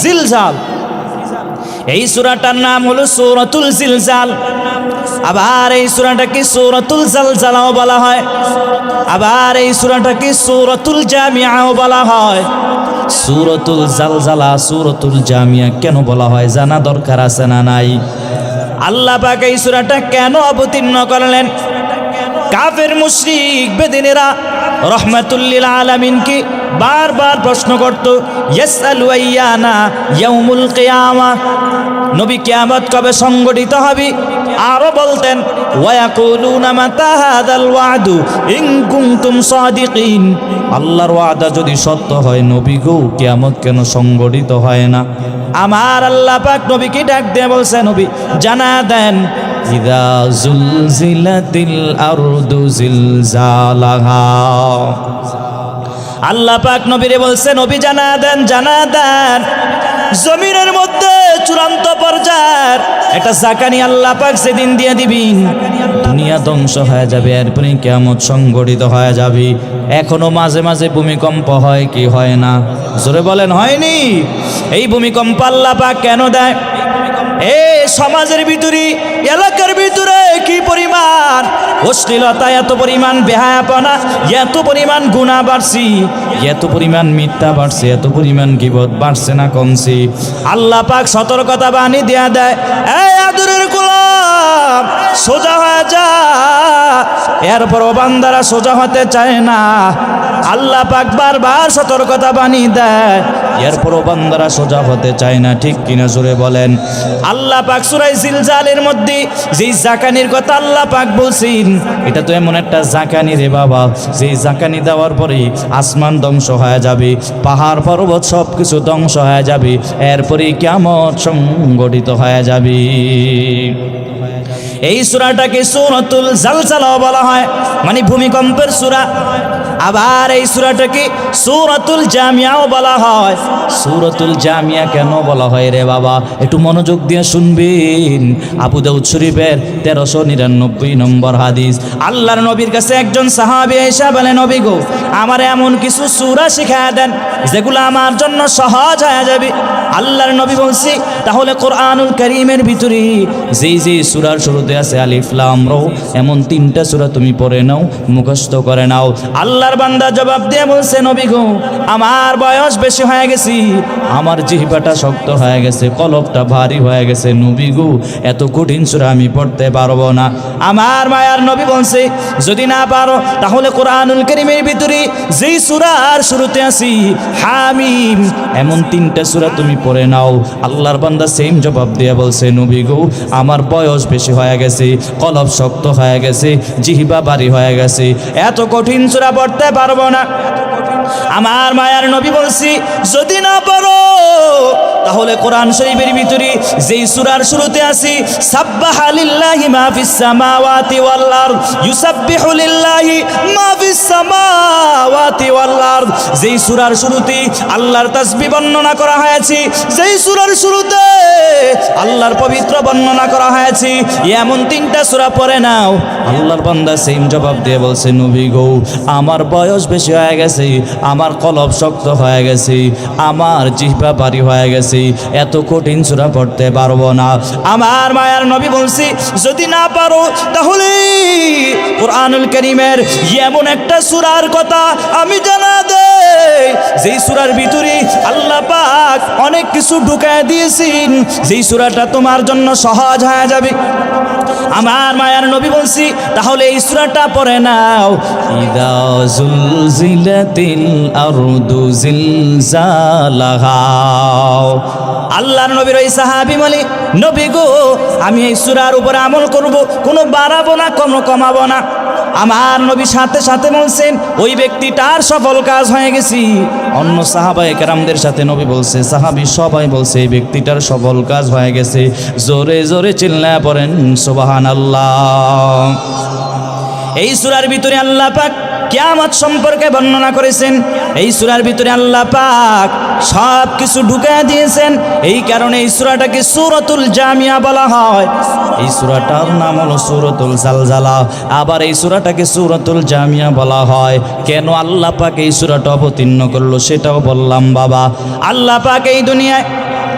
জিলজাল। এই সূরাটার নাম হলো সূরাতুল জিলজাল। আবার এই সূরাটাকে সূরাতুল জালজালাও বলা হয়, আবার এই সূরাটাকে সূরাতুল জামিআও বলা হয়। সূরাতুল জালজালা, সূরাতুল জামিয়া কেন বলা হয় জানা দরকার আছে না নাই? আল্লাহ পাক এই সূরাটা কেন অবতীর্ণ করলেন? কাফের মুশরিক বেদিনেরা রহমাতুল্লিল আলামিনকে বারবার প্রশ্ন করত, ইয়াসআলু আইয়ানা ইয়াউমুল কিয়ামা, নবী কিয়ামত কবে সংগঠিত হবে? আরো বলতেন ওয়ায়াকুলুনা মাতা হাদাল ওয়াদু ইন কুনতুম সাদিকিন, আল্লাহর ওয়াদা যদি সত্য হয় নবী গো কিয়ামত কেন সংগঠিত হয় না? আমার আল্লাহ পাক নবীকে ডাক দিয়ে বলছে, নবী জানা দেন, ইযা জুলজিলাতিল আরদু জিলজালাহা। আল্লাহ পাক নবীরে বলছে, নবী জানা দেন, জানা দেন, জমিনের মধ্যে চূড়ান্ত পর্যায়ের একটা জাকানি আল্লাহ পাক সেদিন দিয়ে দিবেন, দুনিয়া ধ্বংস হয়ে যাবে, এরপরে কিয়ামত সংগঠিত হয়ে যাবে। এখনো মাঝে মাঝে ভূমিকম্প হয় কি হয় না? জোরে বলেন, হয়নি? এই ভূমিকম্প আল্লাহ পাক কেন দেয়? এই সমাজের ভিতরে, এলাকার ভিতরে কি পরিমাণ অশ্লীলতা, এত পরিমাণ বেহায়াপনা, এত পরিমাণ গুনাহ বাড়ছে, এত পরিমাণ মিথ্যা বাড়ছে, এত পরিমাণ গীবত বাড়ছে না কমছে? আল্লাহ পাক সতর্কতা বাণী দেয়া দেয়, এই আদরের গোলাম সোজা হয়ে যা। এরপরও বান্দারা সোজা হতে চায় না। আল্লাহ পাক বারবার সতর্কতা বাণী দেয়, এরপরও বান্দারা সোজা হতে চায় না। ঠিক কিনা জোরে বলেন? আল্লাহ পাক সূরা জিলজালের মধ্যে যেই জাকানির কথা আল্লাহ পাক বলছেন, এটা তো এমন একটা জাকানি রে বাবা, যেই জাকানি দেওয়ার পরে আসমান ধ্বংস হয়ে যাবে, পাহাড় পর্বত সব কিছু ধ্বংস হয়ে যাবে, এরপরে কিয়ামত সংগঠিত হয়ে যাবে। এই সূরাটাকে সূরাতুল জালজালা বলা হয়, মানে ভূমিকম্পের সূরা। আবার এই সূরাটাকে সূরাতুল জামিয়াও বলা হয়। সূরাতুল জামিয়া কেন বলা হয় রে বাবা? একটু মনোযোগ দিয়ে শুনবেন। আবু দাউদ শরীফের 1399 নম্বর হাদিস। আল্লাহর নবীর কাছে একজন সাহাবী এসে বলে, নবী গো আমার এমন কিছু সূরা শিখিয়ে দেন যেগুলো আমার জন্য সহজ হয়ে যাবে। আল্লাহর নবী বলছি, তাহলে কোরআনুল কারীমের ভিতরে যেই যেই সূরার শুরুতে আছে আলিফ লাম রা, এমন 3টা সূরা তুমি পড়ে নাও, মুখস্থ করে নাও। আল্লাহর বান্দা জবাব দিয়ে বলছে, নবী গো আমার বয়স বেশি হয়ে গেছে, আমার জিহ্বাটা শক্ত হয়ে গেছে, কলবটা ভারী হয়ে গেছে, নবী গো এত কঠিন সূরা আমি পড়তে পারবো না। আমার মায়ার নবী বলছে, যদি না পারো তাহলে কোরআনুল কারীমের ভিতরে যেই সূরার শুরুতে আছে হামিম, এমন 3টা সূরা তুমি পড়ে নাও। আল্লাহর বান্দা সেম জবাব দিয়ে বলছে, নবী গো আমার বয়স বেশি হয়ে গেছে, কলব শক্ত হয়ে গেছে, জিহ্বা ভারী হয়ে গেছে, এত কঠিন সূরা পড়তে পারবো না। আমার মায়ার নবী বলছি, যদি না পারো তাহলে কোরআন শরীফের ভিতরে যেই সূরার শুরুতে আছে সাব্বাহা লিল্লাহি মা ফিস সামাওয়াতি ওয়াল আরদ, ইউসাব্বিহু লিল্লাহি মা ফিস সামাওয়াতি ওয়াল আরদ, যেই সূরার শুরুতে আল্লাহর তাসবিহ বর্ণনা করা হয়েছে, যেই সূরার শুরুতে আল্লাহর পবিত্র বর্ণনা করা হয়েছে, এমন 3টা সূরা পড়ে নাও। আল্লাহর বান্দা সেম জবাব দিয়ে বলছে, নবী গো আমার বয়স বেশি হয়ে গেছে, আমার কলব শক্ত হয়ে গেছে, আমার জিহ্বা ভারী হয়ে গেছে, এত কঠিন সূরা পড়তে পারবো না। আমার মায়ার নবী বলছি, যদি না পারো তাহলে কোরআনুল কারীমের এমন একটা সূরার কথা আমি জানা দেই, যেই সূরার ভিতরে আল্লাহ পাক অনেক কিছু ঢুকায় দিয়েছেন, যেই সূরাটা তোমার জন্য সহজ হয়ে যাবে। আমার মায়ার নবী বলছি, তাহলে এই সূরাটা পড়ে নাও, ইযা জুলজিলাতিল আরদু জিলজালাহা। আল্লাহর নবীর ওই সাহাবী বলে, নবী গো আমি এই সূরার উপর আমল করব, কোনো বাড়াবো না কোনো কমাবো না। আমার নবী সাথে সাথে বলছেন, ওই ব্যক্তিটার সফল কাজ হয়ে গেছে। অন্য সাহাবায়ে কেরামদের সাথে নবী বলছে, সাহাবী সবাই বলছে এই ব্যক্তিটার সফল কাজ হয়ে গেছে। জোরে জোরে চিল্লায়া পড়েন সুবহানাল্লাহ। এই সূরার ভিতরে আল্লাহ পাক কিয়ামত সম্পর্কে বর্ণনা করেছেন। এই সূরার ভিতরে আল্লাহ পাক সব কিছু ঢুকায় দিয়েছেন। এই কারণে এই সূরাটাকে সূরাতুল জামিয়া বলা হয়। এই সূরাটার নাম হলো সূরাতুল জালজালা। আবার এই সূরাটাকে সূরাতুল জামিয়া বলা হয়। কেন আল্লাহ পাক এই সূরাটা অবতীর্ণ করলো সেটাও বললাম বাবা। আল্লাহ পাক এই দুনিয়ায়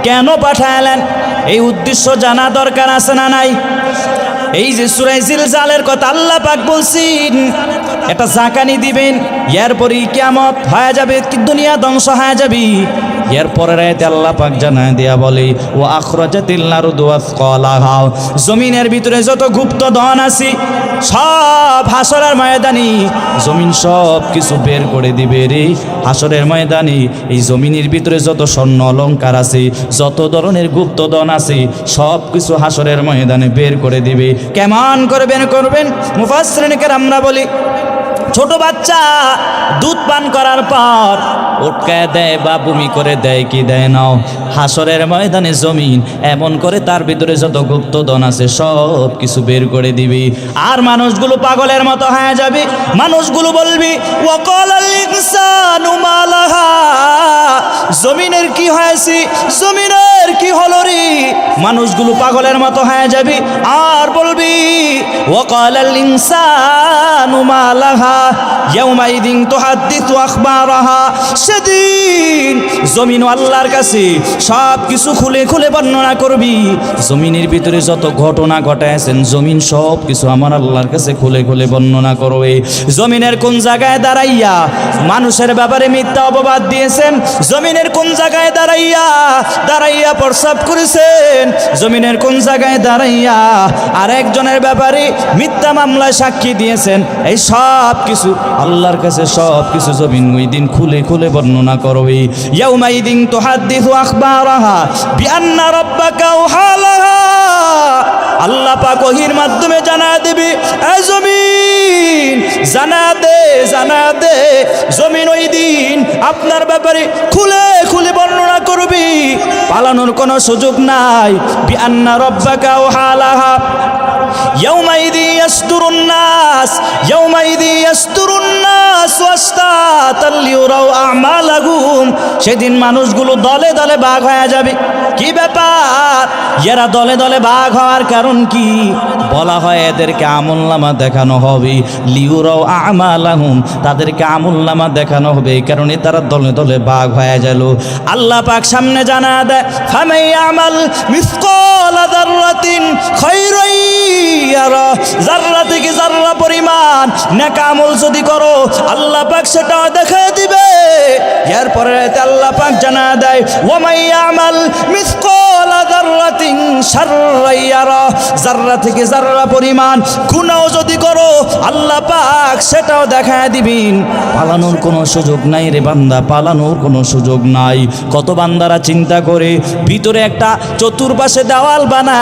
কেন পাঠালেন এই উদ্দেশ্য জানা দরকার আছে না নাই? এই যে সূরা জিলজালের কথা আল্লাহ পাক বলছেন, এটা জাকানি দিবেন, এরপরই কিয়ামত হয়ে যাবে, দুনিয়া ধ্বংস হয়ে যাবে। এরপরের আয়াতে আল্লাহ পাক জানায় দেয়া বলে, ও আখরাজাতিল আরদু আসকালাহা, জমিনের ভিতরে যত গুপ্ত ধন আছে সব হাসরের ময়দানে জমিন সব কিছু বের করে দিবে রে। হাসরের ময়দানে এই জমিনের ভিতরে যত স্বর্ণ অলংকার আছে, যত ধরনের গুপ্ত ধন আছে, সব কিছু হাসরের ময়দানে বের করে দিবে। কেমন করে বের করবেন? মুফাসসিরিনে কেরামরা বলি, ছোট বাচ্চা দুধ পান করার পর উটকায় দেয় বা বমি করে দেয় কি দেয় নাও, হাসরের ময়দানে জমিন এমন করে তার ভিতরে যত গুপ্তধন আছে সব কিছু বের করে দিবি। আর মানুষগুলো পাগলের মতো হয়ে যাবে। মানুষগুলো বলবি, ওয়াকালাল ইনসানু মা লাহা, জমিনের কি হয়েছে, জমিনের কি হলো রে? মানুষগুলো পাগলের মতো হয়ে যাবে আর বলবি, ওয়াকালাল ইনসানু মা লাহা ইয়াউমাইদিন তুহাদ্দিসু আখবারাহা, সেদিন জমিন আল্লাহর কাছে সব কিছু খুলে খুলে বর্ণনা করবি। জমিনের ভিতরে যত ঘটনা ঘটাইছেন জমিন সব কিছু আমার আল্লাহর কাছে খুলে খুলে বর্ণনা করবে। জমিনের কোন জায়গায় দাঁড়াইয়া মানুষের ব্যাপারে মিথ্যা অপবাদ দিয়েছেন, জমিনের কোন জায়গায় দাঁড়াইয়া প্রস্রাব করেছেন, জমিনের কোন জায়গায় দাঁড়াইয়া আর একজনের ব্যাপারে মিথ্যা মামলায় সাক্ষী দিয়েছেন, এই সব কিছু আল্লাহর কাছে সব কিছু জমিন ওই দিন খুলে খুলে বর্ণনা করবে। ইয়াউমাইদিন তুহাদ্দিসু আখবারাহা বিআন্না রাব্বাকা আওহালাহা, আল্লাহ পাক ওহীর মাধ্যমে জানায় দিবে, এই জমিন জানা দে, জমিন ওই দিন আপনার ব্যাপারে খুলে খুলে বর্ণনা করবি, পালানোর কোনো সুযোগ নাই। বিআন্না রাব্বাকা আওহালাহা ইয়াউমাইদি ইয়াসদুরুন নাস ওয়াসতাতাল লিউরাউ আমালাহুম, সেদিন মানুষগুলো দলে দলে ভাগ হয়ে যাবে। কি ব্যাপার? এরা দলে দলে ভাগ হওয়ার কারণ কি? বলা হয় এদেরকে আমলনামা দেখানো হবে। লিউরাউ আমালাহুম, তাদেরকে আমলনামা দেখানো হবে, এই কারণে তারা দলে দলে ভাগ হয়ে গেল। আল্লাহ পাক সামনে জানা দেয়, ফামাই আমাল মিসকালা যাররাতিন খায়রান ইয়ারা, যাররা থেকে যাররা পরিমাণ নেক আমল যদি করো আল্লাহ পাক সেটাও দেখায় দিবে। এরপরে আল্লাহ পাক জানা দেয়, ওয়ামাই আমাল মিসকালা যাররাতিন শাররান ইয়ারা, যাররা থেকে যাররা পরিমাণ গুনাহ যদি করো আল্লাহ পাক সেটাও দেখায় দিবেন। পালানোর কোনো সুযোগ নাই রে বান্দা, পালানোর কোনো সুযোগ নাই। কত বান্দারা চিন্তা করে ভিতরে একটা চতুর্পাশে দেওয়াল বানা,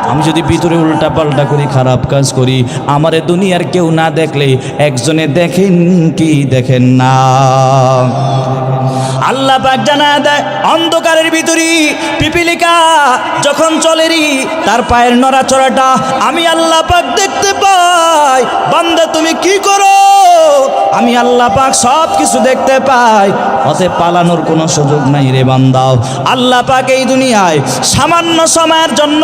আমি যদি ভিতরে উল্টা পাল্টা করি, খারাপ কাজ করি, আমারে দুনিয়ার কেউ না দেখলে একজনে দেখেন কি দেখেন না। আল্লাহ পাক জানা দেয়, অন্ধকারের ভিতরে পিপিলিকা যখন চলেরি তার পায়ের নড়াচড়াটা আমি আল্লাহ পাক দেখতে পাই। বান্দা তুমি কি করো? আমি আল্লাহ পাক সব কিছু দেখতে পাই। অতএব পালানোর কোনো সুযোগ নাই রে বান্দাও। আল্লাহ পাক এই দুনিয়ায় সামান্য সময়ের জন্য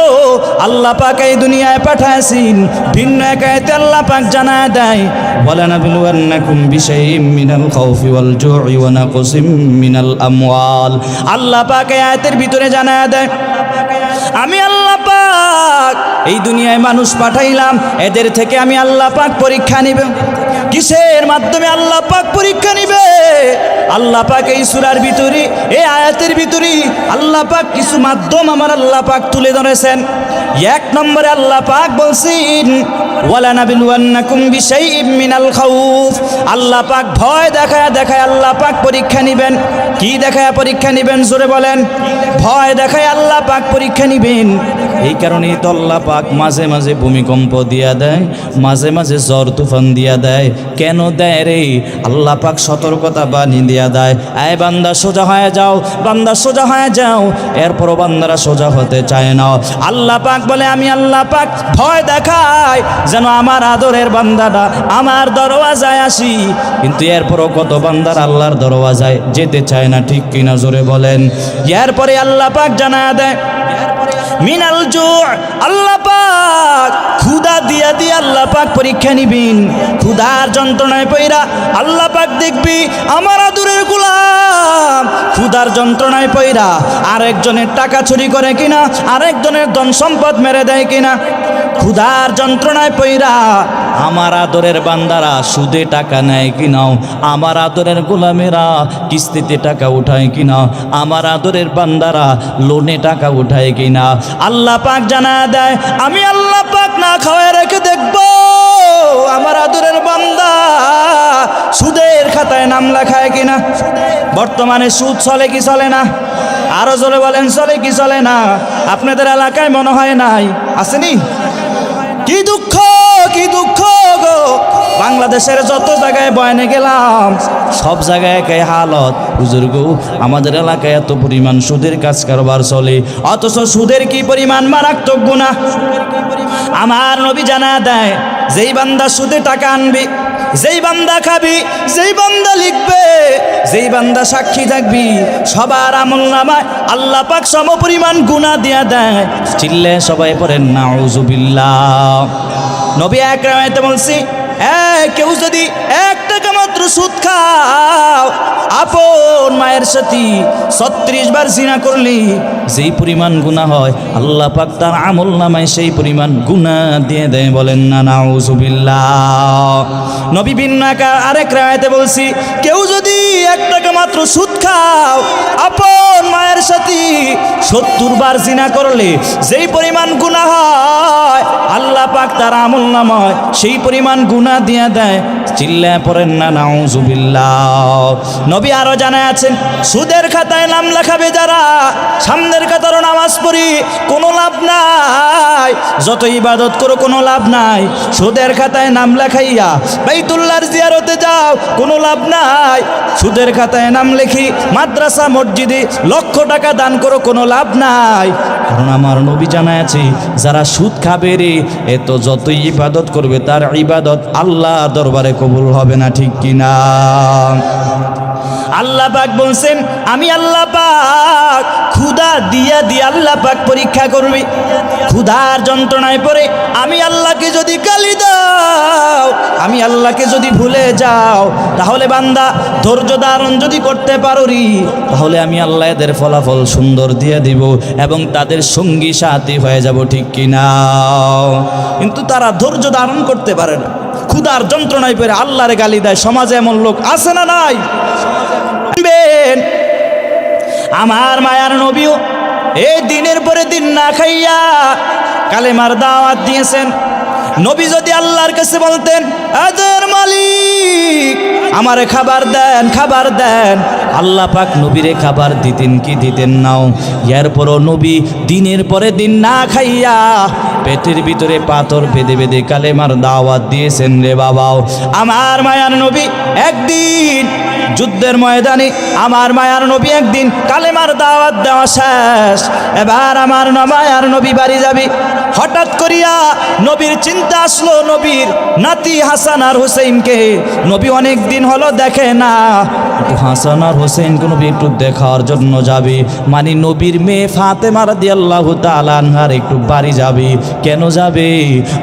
আল্লাহ পাক এই দুনিয়ায় পাঠাইছেন। ভিন্ন এক আয়াতে আল্লাহ পাক জানায় দেয়, ওয়ালানাবলুওয়ান্নাকুম বিশাইইম মিনাল খাউফি ওয়াল জু'i ওয়া নাকসিম মিনাল আমওয়াল। আল্লাহ পাক এই আয়াতের ভিতরে জানায় দেয়, আমি আল্লাহ পাক এই দুনিয়ায় মানুষ পাঠাইলাম, এদের থেকে আমি আল্লাহ পাক পরীক্ষা নিব। কিসের মাধ্যমে আল্লাহ পাক পরীক্ষা নিবে? আল্লাহ পাক এই সূরার ভিতরে, এই আয়াতের ভিতরে আল্লাহ পাক কিছু মাধ্যম আমার আল্লাহ পাক তুলে ধরেছেন। এক নম্বরে আল্লাহ পাক বলছেন, ওয়ালানাবলুওয়ান্নাকুম বিশাইইম মিনাল খাউফ, আল্লাহ পাক ভয় দেখায় আল্লাহ পাক পরীক্ষা নিবেন। কি দেখায় পরীক্ষা নিবেন? জোরে বলেন। ভয় দেখায় আল্লাহ পাক পরীক্ষা নিবেন। এই কারণেই তো আল্লাহ পাক মাঝে মাঝে ভূমিকম্প দিয়া দেয়, মাঝে মাঝে ঝড় তুফান দিয়া দেয়। দেয়। কেন দেয় রে? আল্লাহ পাক সতর্কতা বাণী দিয়া দেয়, আয় বান্দা সোজা হয়ে যাও, বান্দা সোজা হয়ে যাও। এরপরও বান্দারা সোজা হতে চায় না। আল্লাহ পাক বলে, আমি আল্লাহ পাক ভয় দেখাই যেন আমার আদরের বান্দাটা আমার দরওয়াজায় আসি। কিন্তু এরপরও কত বান্দার আল্লাহর দরওয়াজায় যেতে চায় না, ঠিক কিনা জোরে বলেন। এরপরে আল্লাহ পাক জানায়া দেয়, মিনাল জু, আল্লাহ পাক ক্ষুধা দিয়া দিয়ে আল্লাহ পাক পরীক্ষা নিবিন। ক্ষুধার যন্ত্রণায় পইরা আল্লাহ পাক দেখবি আমার আদরের গোলাম ক্ষুধার যন্ত্রণায় পইরা আরেকজনের টাকা চুরি করে কিনা, আরেকজনের ধন সম্পদ মেরে দেয় কিনা। ক্ষুধার যন্ত্রণায় পইরা আমার আদরের বান্দারা সুদে টাকা নেয় কিনাও, আমার আদরের গোলামেরা কিস্তিতে টাকা উঠায় কিনা, আমার আদরের বান্দারা লোনে টাকা উঠায় কিনা। আল্লাহ পাক জানা দেয়, আমি আল্লাহ পাক না খাওয়ায় রেখে দেখবো আমার আদরের বান্দা সুদের খাতায় নাম লেখায় কিনা। বর্তমানে সুদ চলে কি চলে না? আরো জোরে বলেন, চলে কি চলে না? আপনাদের এলাকায় মনে হয় নাই, আসেনি? কি দুঃখ, কি দুঃখ গো। বাংলাদেশের যত জায়গায় বয়ানে গেলাম সব জায়গায় একই হালত। হুজুর গো, আমাদের এলাকায় এত পরিমাণ সুদের কাজ কারবার চলে, অথচ সুদের কি পরিমাণ মারাত্মক গুনাহ। আমার নবী জানা দেয়, যেই বান্দা সুদে টাকা আনবি, যেই বান্দা খাবি, যেই বান্দা লিখবে, যেই বান্দা সাক্ষী থাকবি, সবার আমলনামায় আল্লাহ পাক সম পরিমাণ গুনাহ দিয়া দেয়। চিল্লে সবাই পড়েন নাউজুবিল্লাহ। নবী এক রাতে বলছি, কেউ যদি 1 টাকা মাত্র সুদ খাও, আপন মায়ের সাথে 36 বার জিনা করলি যেই পরিমাণ গুনাহ হয়, আল্লাহ পাক তার আমল নামায় সেই পরিমাণ গুনাহ দিয়ে দেয়। বলেন না নাউজুবিল্লাহ। নবী ভিন্ন আরেক রাতে বলছি, কেউ যদি 1 টাকা মাত্র সুদ খাও, আপন মায়ের সাথে 70 বার জিনা করলে যেই পরিমাণ গুনাহ হয়, আল্লাহ পাক তার আমল নামায় সেই পরিমাণ গুনাহ দিয়ে দেয়। চিল্লায় পড়েন না নাউজুবিল্লাহ। নবী আরো জানায় আছেন, সুদের খাতায় নাম লেখাবে যারা, সামনের কাতারও নামাজ পড়ি কোনো লাভ নাই, যত ইবাদত করো কোনো লাভ নাই। সুদের খাতায় নাম লেখাইয়া বাইতুল্লাহর জিয়ারতে যাও, কোনো লাভ নাই। সুদের খাতায় নাম লেখি মাদ্রাসা মসজিদে লক্ষ টাকা দান করো, কোনো লাভ নাই। কারণ আমার নবী জানায় আছে, যারা সুদ খাবে রে, এত যতই ইবাদত করবে তার ইবাদত আল্লাহ দরবারে কবুল হবে না, ঠিক কিনা? আল্লাহ পাক বলছেন, আমি আল্লাহ পাক ক্ষুধা দিয়া দিয়ে আল্লাহ পাক পরীক্ষা করবি। ক্ষুধার যন্ত্রণায় পড়ে আমি আল্লাহকে যদি গালি দাও, আমি আল্লাহকে যদি ভুলে যাও, তাহলে বান্দা ধৈর্য ধারণ যদি করতে পারো রি, তাহলে আমি আল্লাহ এদের ফলাফল সুন্দর দিয়ে দিব এবং তাদের সঙ্গী সাথী হয়ে যাব, ঠিক কিনা? কিন্তু তারা ধৈর্য ধারণ করতে পারে না, ক্ষুধার যন্ত্রণায় পড়ে আল্লাহর গালি দেয়। সমাজে এমন লোক আছে না নাই? আমার মায়ার নবীও এই দিনের পরে দিন না খাইয়া কালেমার দাওয়াত দিয়েছেন। নবী যদি আল্লাহর কাছে বলতেন, আদর মালিক আমারে খাবার দেন, খাবার দেন, আল্লাহ পাক নবীরে খাবার দিতেন কি দিতেন নাও? এরপরও নবী দিনের পরে দিন না খাইয়া পেটের ভিতরে পাথর বেঁধে বেঁধে কালেমার দাওয়াত দিয়েছেন রে বাবাও। আমার মায়ার নবী একদিন যুদ্ধের ময়দানে, আমার মায়ার নবী একদিন কালেমার দাওয়াত দেওয়া শেষ, এবার আমার মায়ার নবী বাড়ি যাবি। হঠাৎ করিয়া নবীর চিন্তা আসলো, নবীর নাতি হাসান আর হুসেইনকে নবী অনেক দিন হলো দেখে না, একটু হাসান আর হুসেইনকে নবী একটু দেখার জন্য যাবে। মানে নবীর মেয়ে ফাতেমা রাদিয়াল্লাহু তাআলা আনহার একটু বাড়ি যাবে। কেন যাবে?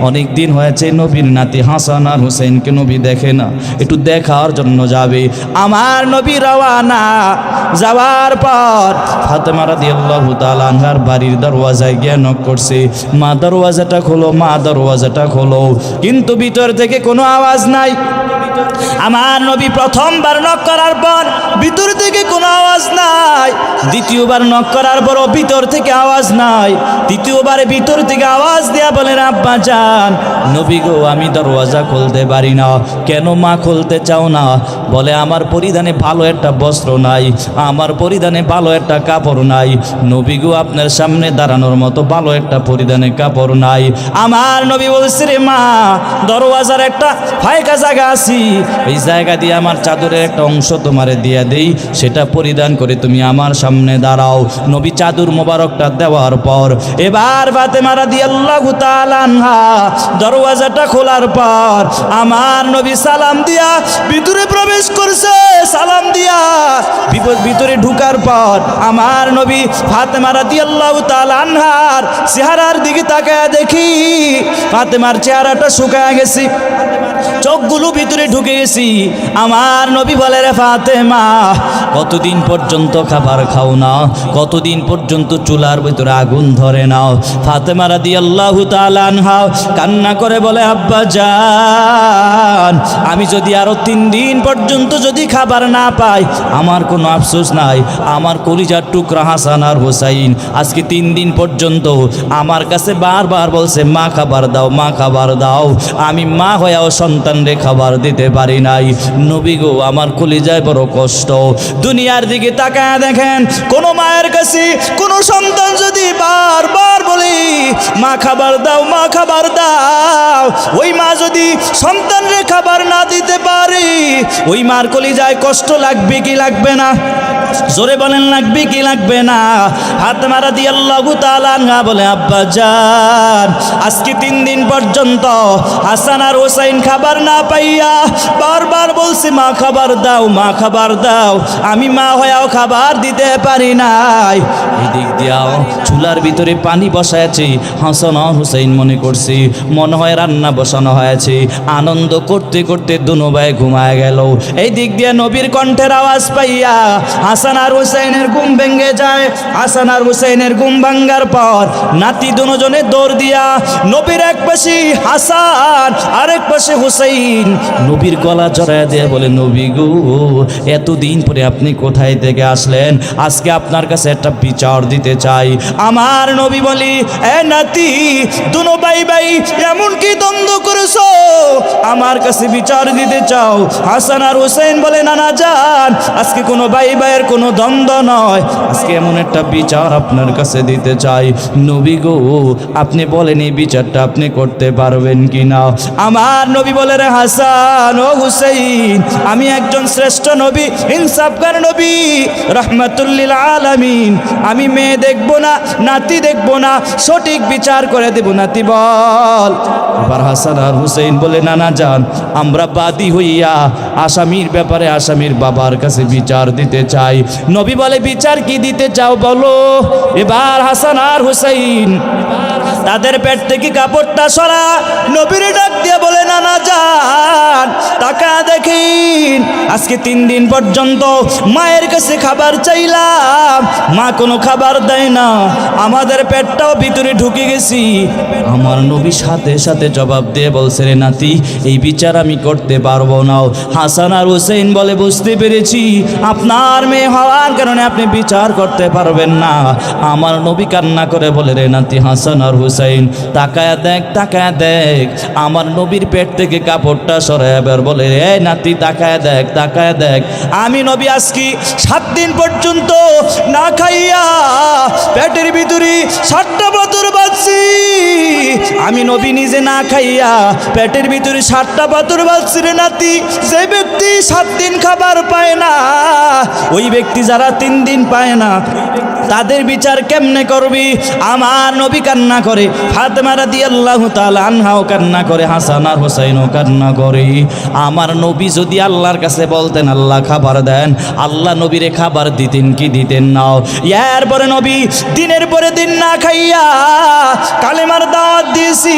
অনেক দিন হয়েছে নবীর নাতি হাসান আর হুসেইনকে নবী দেখে না, একটু দেখার জন্য যাবে। আমার নবী রওয়ানা। যাওয়ার পর ফাতেমা রাদিয়াল্লাহু তাআলা আনহার বাড়ির দরওয়াজায় গিয়ে নক করছে, মা দরওয়াজাটা খোলো, মা দরওয়াজাটা খোলো। কিন্তু ভিতর থেকে কোনো আওয়াজ নাই। আমার নবী প্রথমবার নক করার পর ভিতর থেকে কোনো আওয়াজ নাই, দ্বিতীয়বার নক করার পরও ভিতর থেকে আওয়াজ নাই, তৃতীয়বারে ভিতর থেকে আওয়াজ দেয়া বলেন আব্বা যান নবী গো আমি দরওয়াজা খুলতে পারি না। কেন মা খুলতে চাও না? বলে আমার পরিধানে ভালো একটা বস্ত্র নাই, আমার পরিধানে ভালো একটা কাপড় নাই, নবী গো আপনার সামনে দাঁড়ানোর মতো ভালো একটা পরিধানে কাপড় নাই। আমার নবী বলছে রে মা দরওয়াজার একটা ফায়কা জায়গা আছি, এই জায়গা দিয়ে আমার চাদরের একটা অংশ তোমারে দিয়ে দেই, সেটা পরিধান করে তুমি আমার সামনে দাঁড়াও। নবী চাদর মোবারকটা দেওয়ার পর এবার ফাতেমা রাদিয়াল্লাহু তাআলা আনহা দরওয়াজাটা খোলার পর আমার নবী সালাম দিয়া ভিতরে প্রবেশ করছে। সালাম দিয়া ভিতরে ঢুকার পর আমার নবী ফাতেমা রাদিয়াল্লাহু তাআলা আনহার চেহারার দিকে তাকায় দেখি ফাতেমার চেহারাটা শুকায় গেছে, চোখগুলো ভিতরে ঢুকে গেছি। আমার নবী বলে রে ফাতেমা কতদিন পর্যন্ত খাবার খাও না, কতদিন পর্যন্ত চুলার ভিতরে আগুন ধরে নাও? ফাতেমা রাদিয়াল্লাহু তাআলা আনহা কান্না করে বলে আব্বা জান আমি যদি আরো 3 দিন পর্যন্ত যদি খাবার না পাই আমার কোনো আফসোস নাই, আমার কলিজার টুকরা হাসান আর হুসাইন আজকে 3 দিন পর্যন্ত আমার কাছে বারবার বলছে মা খাবার দাও, মা খাবার দাও, আমি মা হয়েও সন্তানরে খাবার দিতে পারি নাই। নবী গো আমার কলিজায় বড় কষ্ট। দুনিয়ার দিকে তাকায় দেখেন কোন মায়ের কাছে কোন সন্তান যদি বারবার বলি মা খাবার দাও, মা খাবার দাও, ওই মা যদি সন্তানরে খাবার না দিতে পারে ওই মার কলিজায় কষ্ট লাগবে কি লাগবে না? জোরে বলেন লাগবে কি লাগবে না? ফাতেমা রাদিয়াল্লাহু তাআলা আনহা বলে আব্বা জান আজকে 3 দিন পর্যন্ত হাসান আর হুসাইন খাবার না পাইয়া বারবার বলছে মা খাবার দাও, মা খাবার দাও, আমি মা হয়েও খাবার দিতে পারি নাই। এদিক দিয়াও চুলার ভিতরে পানি বসাইছি, হাসান আর হুসাইন মনে করছি মনে হয় রান্না বসানো হয়েছে, আনন্দ করতে করতে দুনো ভাই ঘুমায় গেল। এই দিক দিয়ে নবীর কণ্ঠের আওয়াজ পাইয়া হাসান আর হুসাইনের ঘুম ভেঙে যায়। হাসান আর হুসাইনের ঘুম ভাঙ্গার পর নাতি দুজনে দৌড় দিয়া নবীর এক পাশে হাসান আরেক পাশে হুসাইন নবীর গলা জড়ায় দিয়ে বলে নবী গো এতদিন পরে আপনি কোথায় থেকে আসলেন? আজকে আপনার কাছে একটা বিচার দিতে চাই। আমার নবী বলি এ নাতি দুনো ভাই ভাই এমন কি দ্বন্দ্ব করেছো আমার কাছে বিচার দিতে চাও? হাসান আর হুসাইন বলে নানা জান আজকে কোনো ভাই ভাইয়ের কোনো দ্বন্দ্ব নয়, আজকে এমন একটা বিচার আপনার কাছে দিতে চাই। নবী গো আপনি বলেন এই বিচারটা আপনি করতে পারবেন কি না? আমার নবী বলে রে হাসান ও হুসাইন আমি একজন শ্রেষ্ঠ নবী, ইনসাফকার নবী, রাহমাতুল লিল আলামিন, আমি মেয়ে দেখবো না, নাতি দেখবো না, সঠিক বিচার করে দেব। নাতি বল। এবার হাসান আর হুসাইন বলে নানা জান আমরা বাদী হইয়া আসামির ব্যাপারে আসামির বাবার কাছে বিচার দিতে চাই। নবী বলে বিচার কি দিতে চাও বলো? এবার হাসান আর হুসাইন তাদের পেট থেকে কাপড়টা সরা নবীর ডাক দিয়ে বলে নানা জান তাকা দেখেন আজকে 3 দিন পর্যন্ত মায়ের কাছে খাবার চাইলাম, মা কোনো খাবার দেয় না, আমাদের পেটটাও ভিতরে ঢুকে গেছি। আমার নবী সাথে সাথে জবাব দিয়ে বলছে রে নাতি এই বিচার আমি করতে পারবো না। হাসান আর হুসাইন বলে বুঝতে পেরেছি আপনার মেয়ে হওয়ার কারণে আপনি বিচার করতে পারবেন না। আমার নবী কান্না করে বলে রে নাতি হাসান আর হুসাইন তাকায়া দেখ, তাকায়া দেখ, আমার নবীর পেট থেকে কাপড়টা সরায় এবার বলে রে নাতি তাকায়া দেখ, তাকায়া দেখ, আমি নবী আজকে 7 দিন পর্যন্ত না খাইয়া পেটের ভিতরে 7টা পাথর বাঁধছি। আমি নবী নিজে না খাইয়া পেটের ভিতরে 7টা পাথর বাঁধছি রে নাতি। যে ব্যক্তি 7 দিন খাবার পায় না ওই ব্যক্তি যারা 3 দিন পায় না তাদের বিচার কেমনে করবি? আমার নবী কান্না করে, ফাতেমা রাদিয়াল্লাহু তাআলা আনহাও কান্না করে, হাসান আর হুসাইনও কান্না করে। আমার নবী যদি আল্লাহর কাছে বলতেন আল্লাহ খাবার দেন, আল্লাহ নবীরে খাবার দিতেন কি দিতেন না? এরপরে নবী দিনের পরে দিন না খাইয়া কালেমার দাওয়াত দিয়েছি,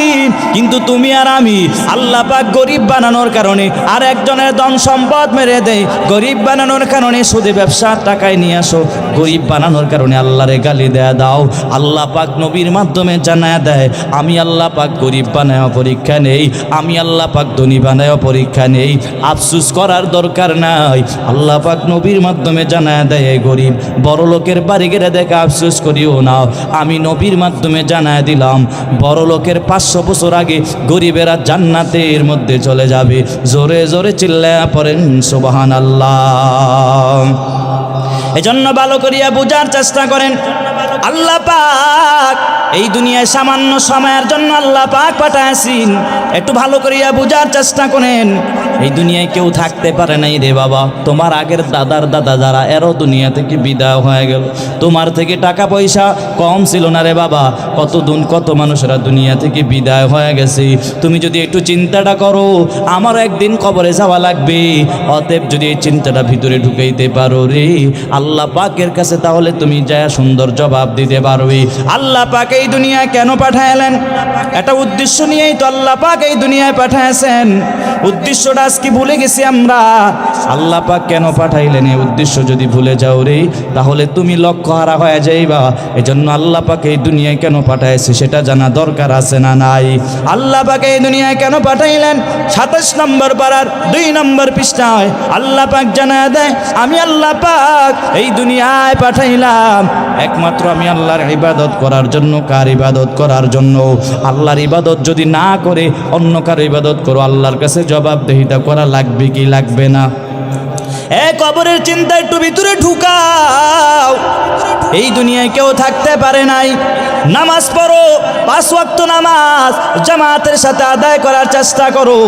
কিন্তু তুমি আর আমি আল্লাহ পাক গরিব বানানোর কারণে আর একজনের ধন সম্পদ মেরে দেয়, গরিব বানানোর কারণে সুদে ব্যবসা টাকায় নিয়ে আসো, গরিব বানানোর কারণে কারণে আল্লাহরে গালি দেয়া দাও। আল্লাহ পাক নবীর মাধ্যমে জানায়া দেয় আমি আল্লাহ পাক গরিব বানায় পরীক্ষা নেই, আমি আল্লাহ পাক ধনী বানায় পরীক্ষা নেই। আফসোস করার দরকার নাই, আল্লাহ পাক নবীর মাধ্যমে জানায়া দেয় গরিব বড় লোকের বাড়ি গেলে দেখে আফসোস করিও না। আমি নবীর মাধ্যমে জানায়া দিলাম বড় লোকের 500 বছর আগে গরিবেরা জান্নাতের মধ্যে চলে যাবে। জোরে জোরে চিল্লায়া পড়েন সুবহানাল্লাহ। এজন্য ভালো করিয়া বোঝার চেষ্টা করেন, আল্লাহ পাক এই দুনিয়ায় সামান্য সময়ের জন্য আল্লাহ পাক পাঠাইছেন। একটু ভালো করিয়া বোঝার চেষ্টা করেন, এই দুনিয়ায় কেউ থাকতে পারে নাই রে বাবা। তোমার আগের দাদার দাদা যারা এরও দুনিয়া থেকে বিদায় হয়ে গেল, তোমার থেকে টাকা পয়সা কম ছিল না রে বাবা। কত মানুষেরা দুনিয়া থেকে বিদায় হয়ে গেছে। তুমি যদি একটু চিন্তাটা করো, আমার একদিন কবরে যাওয়া লাগবে। অতএব যদি এই চিন্তাটা ভিতরে ঢুকাইতে পারো রে আল্লাহ পাকের কাছে, তাহলে তুমি যায় সুন্দর জবাব দিতে পারবে। আল্লাহ পাক এই দুনিয়ায় কেন পাঠাইলেন? একটা উদ্দেশ্য নিয়েই তো আল্লাহ পাক এই দুনিয়ায় পাঠাইছেন। উদ্দেশ্যটা আজকে ভুলে গেছি আমরা। আল্লাহ পাক কেন পাঠাইলেন এই উদ্দেশ্য যদি ভুলে যাও রে, তাহলে তুমি লক্ষ্যহারা হয়ে যাইবা। এজন্য আল্লাহ পাক এই দুনিয়ায় কেন পাঠাইছে সেটা জানা দরকার আছে না নাই? আল্লাহ পাক এই দুনিয়ায় কেন পাঠাইলেন? 27 নম্বর পারার 2 নম্বর পৃষ্ঠায় আল্লাহ পাক জানায় দেয় আমি আল্লাহ পাক এই দুনিয়ায় পাঠাইলাম একমাত্র আমি আল্লাহর ইবাদত করার জন্য। কার ইবাদত করার জন্য? আল্লাহর ইবাদত যদি না করে অন্য কার ইবাদত করো, আল্লাহর কাছে জবাবদিহিতা করা লাগবে কি লাগবে না? কবরের চিন্তা একটু ভিতরে ঢুকাও। এই দুনিয়ায় কেউ থাকতে পারে নাই। নামাজ পড়ো, 5 ওয়াক্ত নামাজ জামাতের সাথে আদায় করার চেষ্টা করো।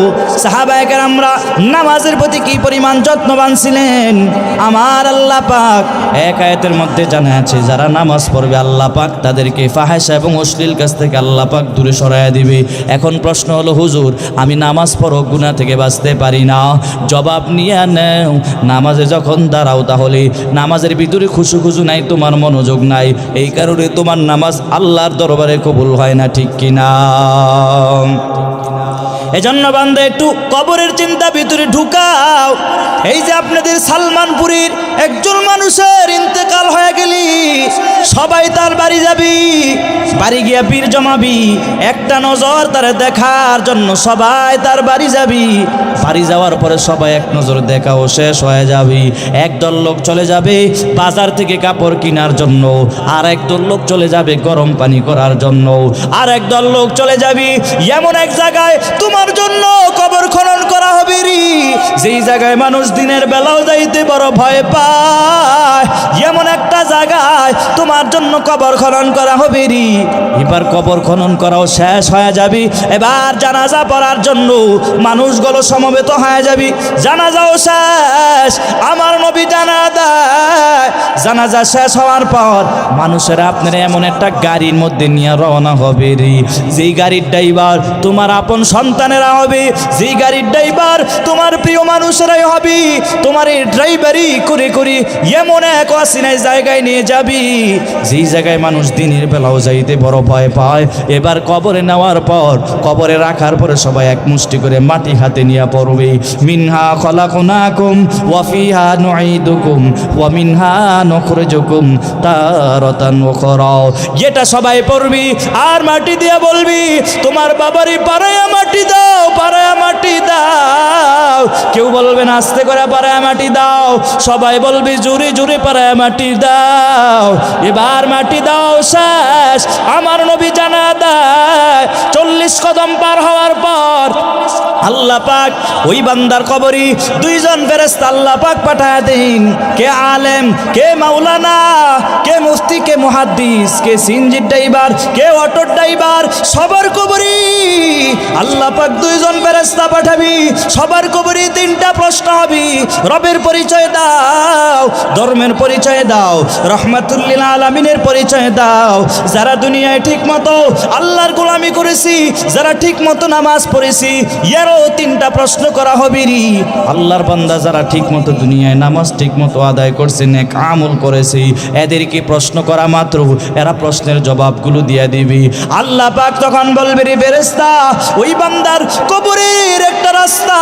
সাহাবায়ে কেরামরা নামাজের প্রতি কি পরিমাণ যত্নবান ছিলেন আমার আল্লাহ পাক এক আয়াতের মধ্যে জানা আছে, যারা নামাজ পড়বে আল্লাহ পাক তাদেরকে ফাহিশা এবং অশ্লীল কাজ থেকে আল্লাহ পাক দূরে সরাইয়া দিবে। এখন প্রশ্ন হলো হুজুর আমি নামাজ পড়ো গুনাহ থেকে বাঁচতে পারি না? জবাব নিয়ে নাও, নামাজে যখন দাঁড়াও তাহলে নামাজের ভিতরে খুশু নাই, তোমার মনোযোগ নাই, এই কারণে তোমার নামাজ আল্লাহর দরবারে কবুল হয় না, ঠিক কিনা? এজন্য বান্দা একটু কবরের চিন্তা ভিতরে ঢুকাও। এই যে আপনাদের সালমানপুরীর একজন মানুষের ইন্তেকাল হয়ে গেলি, সবাই তার বাড়ি যাবি, বাড়ি গিয়া বীর জমাবি, একটা নজর তার দেখার জন্য সবাই তার বাড়ি যাবি। বাড়ি যাওয়ার পরে সবাই এক নজর দেখাও শেষ হয়ে যাবি। একদল লোক চলে যাবে বাজার থেকে কাপড় কেনার জন্য, আর একদল লোক চলে যাবে গরম পানি করার জন্য, আর একদল লোক চলে যাবি এমন এক জায়গায় তোমার জন্য কবর খনন করা হবে রে, যেই জায়গায় মানুষ দিনের বেলাও যাইতে বড় ভয় পায়, এমন একটা জায়গায় তোমার জন্য কবর খনন করা হবে রে। এবার কবর খনন করাও শেষ হয়ে যাবে, এবার জানাজা পড়ার জন্য মানুষগুলো সমবেত হয়ে যাবে। জানাজাও শেষ, আমার নবী জানা দেয় জানাজা শেষ হওয়ার পর মানুষেরা আপনারা এমন একটা গাড়ির মধ্যে নিয়ে রওনা হবে রে, যেই গাড়ির ড্রাইভার তোমার আপন সন্তানেরা হবে, যেই গাড়ির ড্রাইভার তোমার প্রিয় মানুষেরাই হবে। তোমার এই ড্রাইভারি করে করে এমন এক অচেনা জায়গায় নিয়ে যাবি, যেই জায়গায় মানুষ দিনের বেলাও যাইতে বড় ভয় পায়। এবার কবরে নেওয়ার পর, কবরে রাখার পরে সবাই এক মুষ্টি করে মাটি হাতে নিয়ে পড়বে, মিনহা খলাকনাকুম ওয়া ফিহা নুঈদুকুম ওয়া মিনহা নুখরিজুকুম তারাতান উখরা। এটা সবাই পড়বি আর মাটি দিয়ে বলবি তোমার বাবারই পাড়ায়া মাটি দাও, পাড়ায়া মাটি দাও। কেউ বলবে না আস্তে করে পাড়ায়া মাটি দাও, সবাই বলবি জোরে জোরে পাড়ায়া মাটি দাও। এবার মাটি দাও শেষ, আমার নবী জানা দেয় 40 কদম পার হওয়ার পর আল্লাহ পাক ওই বান্দার কবরি 2 জন ফেরেশতা আল্লাহ পাক পাঠায় দেন। কে আলেম, কে মাওলানা, কে মুফতি, কে মুহাদ্দিস, কে সিনজির ড্রাইভার, কে অটোর ড্রাইভার, সবার কবরি আল্লাহ পাক 2 জন ফেরেশতা পাঠাবি। সবার কবরি 3টা প্রশ্ন হবে, রবের পরিচয় দাও, ধর্মের পরিচয় দাও, রহমাতুল লিল আলামিনের পরিচয় দাও। যারা দুনিয়ায় ঠিক মতো আল্লাহর গোলামি করেছি, যারা ঠিক মতো নামাজ পড়েছি, এরও এদেরকেও তিনটা প্রশ্ন করা হবে রে। আল্লাহর বান্দা যারা ঠিক মতো দুনিয়ায় নামাজ ঠিক মতো আদায় করছে, নেক আমল করেছে, এদেরকে প্রশ্ন করা মাত্র এরা প্রশ্নের জবাবগুলো দিয়ে দিবে। আল্লাহ পাক তখন বলবে রে ফেরেশতা, ওই বান্দার কবরের একটা রাস্তা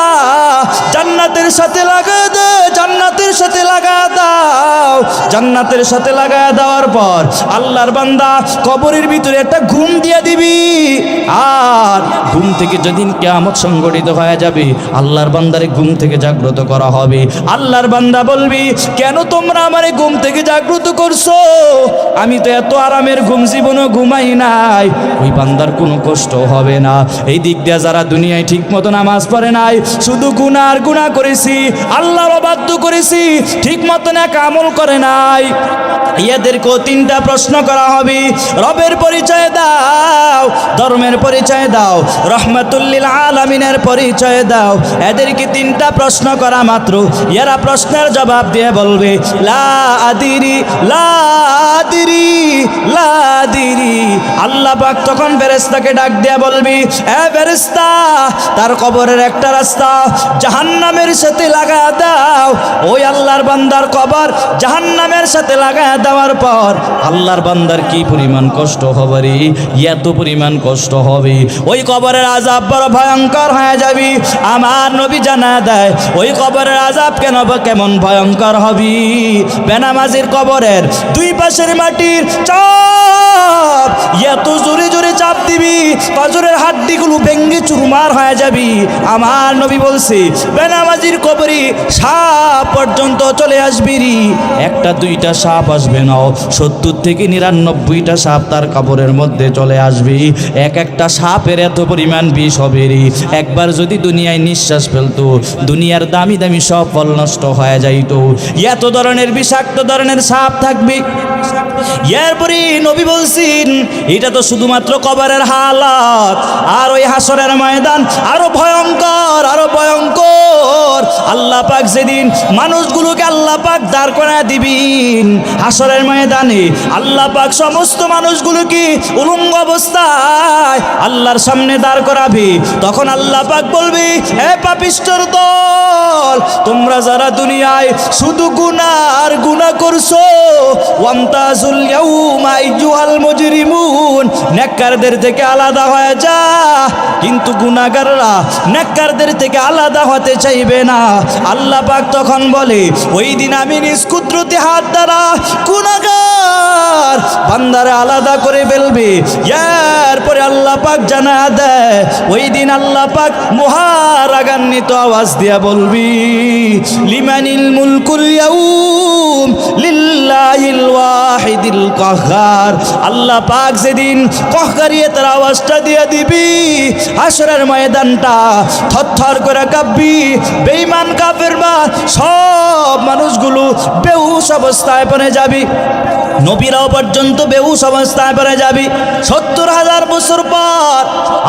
জান্নাতের সাথে লাগা দে, জান্নাতের সাথে লাগা দাও। জান্নাতের সাথে লাগা দেওয়ার পর আল্লাহর বান্দা কবরের ভিতরে একটা ঘুম দিয়ে দিবি। আর ঘুম থেকে যেদিন কিয়ামত সংগঠিত হয়ে যাবে, আল্লাহর বান্দারে ঘুম থেকে জাগ্রত করা হবে। আল্লাহর বান্দা বলবি, কেন তোমরা আমারে ঘুম থেকে জাগ্রত করছো? আমি তো এত আরামের ঘুম জীবনও ঘুমাই নাই। ওই বান্দার কোনো কষ্ট হবে না। এই দিক দিয়ে যারা দুনিয়ায় ঠিক মতো নামাজ পড়ে নাই, শুধু গুনাহ আর গুনাহ করেছি, আল্লাহর অবাধ্য করেছি, ঠিক মতো নেক আমল করে নাই, এদেরকেও তিনটা প্রশ্ন করা হবে। রবের পরিচয় দাও, ধর্মের পরিচয় দাও, রহমাতুল লিল আলামিনের পরিচয় দাও। এদেরকে তিনটা প্রশ্ন করা মাত্র এরা প্রশ্নের জবাব দিয়ে বলবে লা আদিরি, লা আদিরি, লা আদিরি। আল্লাহ পাক তখন ফেরেশতাকে ডাক দিয়ে বলবি, এ ফেরেশতা, তার কবরের একটা রাস্তা জাহান্নামের সাথে লাগা দাও। ওই আল্লাহর বান্দার কবর জাহান্নামের সাথে লাগা দেওয়ার পর আল্লাহর বান্দার কি পরিমাণ কষ্ট হবে রে, এত পরিমাণ কষ্ট হবে। ওই কবরের আযাব বড় ভয়ঙ্কর হয়ে যাবে। আমার নবী জানা দেয় ওই কবরের আযাব কেমন ভয়ঙ্কর হবে। বেনামাজির কবরের দুই পাশের মাটির চাপ এত জোরে জোরে চাপ দিবি, পাঁজরের হাড্ডিগুলো ভেঙ্গে চুরমার হয়ে যাবি। আমার নবী বলছে, বেনামাজির কবরে সাপ পর্যন্ত চলে আসবি রে। একটা দুইটা সাপ আসবে না, 70 থেকে 99টা সাপ তার কবরের মধ্যে চলে আসবে। এক একটা সাপের এত পরিমাণ বিষ হবে রে, একবার যদি দুনিয়ায় নিঃশ্বাস ফেলতো, দুনিয়ার দামি দামি সব ফল নষ্ট হয়ে যাইতো। এত ধরনের বিষাক্ত ধরনের সাপ থাকবে। এরপরে নবী বলছেন, এটা তো শুধুমাত্র কবরের হালাত, আর ওই হাসরের ময়দান আরো ভয়ঙ্কর, আরো ভয়ঙ্কর। আল্লাহ পাক যেদিন মানুষগুলোকে আল্লাহ পাক দাঁড় করায় দিবেন হাসরের ময়দানে, আল্লাহ পাক সমস্ত মানুষগুলোকে উলঙ্গ অবস্থায় আল্লাহর সামনে দাঁড় করাবে। তখন আল্লাহ পাক বলবে, হে পাপিষ্ঠর দল, তোমরা যারা দুনিয়ায় শুধু গুনাহ আর গুনাহ করছো, ওয়ামতাজুল ইয়াউমা আইয়ুহাল মুজরিমুন, নেককারদের থেকে আলাদা হয়ে যা। কিন্তু গুনাহগাররা নেককারদের থেকে আলাদা হতে চাইবে না। আল্লাহ পাক তখন বলে, ওই দিন আমি নিজ কুদরতি হাত দ্বারা গুনাহগার বান্দারে আলাদা করে ফেলবে। এরপরে আল্লাহ পাক জানা দেয়, ওই দিন আল্লাহ পাক মহারাগান্বিত আওয়াজ দিয়া বলবি, লিমানিল মুলকুল ইয়াউম লিল্লাহিল ওয়াহিদিল কাহ্হার। আল্লাহ পাক যেদিন কহকারিয়তের আওয়াজটা দিয়ে দিবি, হাসরের ময়দানটা থরথর করে কাঁপবি। বেঈমান কাফেররা সব মানুষগুলো বেহুশ অবস্থায় পড়ে যাবি, নবীরাও পর্যন্ত বেহুশ অবস্থায় পড়ে যাবি। 70,000 বছর পর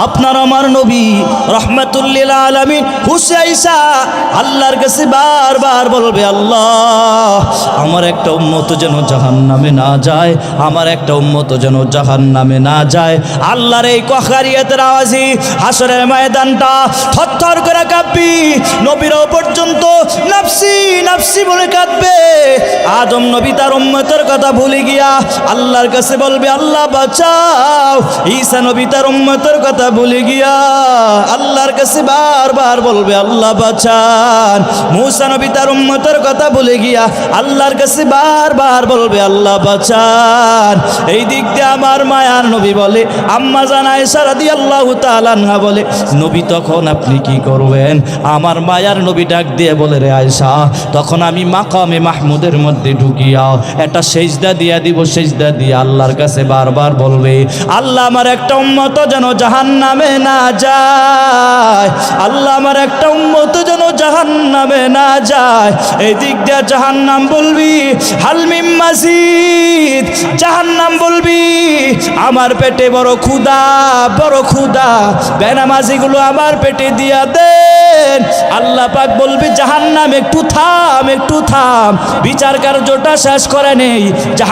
আপনার আমার নবী রহমাতুল লিল আলামিন হুশে আইসা আল্লাহর কাছে বারবার বলবে, আল্লাহ, আমার একটা উম্মত যেন জাহান্নামে না যায়, আমার একটা উম্মত যেন জাহান্নামে না যায়। আল্লাহর এই কহকারিয়তের আওয়াজে হাসরের ময়দানটা থরথর করে কাঁপবি। নবীরাও পর্যন্ত নাফসি নাফসি বলে কাঁদবে। আদম নবী তার উম্মতের কথা ভুলে গিয়া আল্লাহর কাছে বলবে, আল্লাহ বাঁচাও। ঈসা নবী তার উম্মতের কথা ভুলে গিয়া আল্লাহর কাছে বারবার বলবে, আল্লাহ বাঁচান। মূসা নবী তার উম্মতের কথা ভুলে গিয়া আল্লাহর কাছে বারবার বলবে, আল্লাহ বাঁচান। এই দিক দিয়ে আমার মায়ার নবী বলে, আম্মা জান আয়েশা রাদিয়াল্লাহু তাআলা আনহা বলে, নবী তখন আপনি কি করবেন? আমার মায়ার নবী ডাক দিয়ে বলে, রে আয়েশা, তখন আমি মাকামে মাহমুদের মধ্যে ঢুকিয়া একটা সেজদা দিয়া দিব। সেজদা দিয়ে আল্লাহর কাছে বারবার বলবে, আল্লাহ, আমার একটা উম্মত যেন জাহান্নামে না যায়, আল্লাহ, আমার একটা উম্মত যেন জাহান্নামে না যায়। এই দিক দিয়ে জাহান্নাম বলবি, হালমিম মাজিদ। জাহান্নাম বলবি, আমার পেটে বড় ক্ষুধা, বড় ক্ষুধা, বেনামাজিগুলো আমার পেটে দিয়া দেন। আল্লাহ পাক বলবি, জাহান্নাম একটু থাম, একটু থাম, বিচার কার্যটা শেষ করে নেই।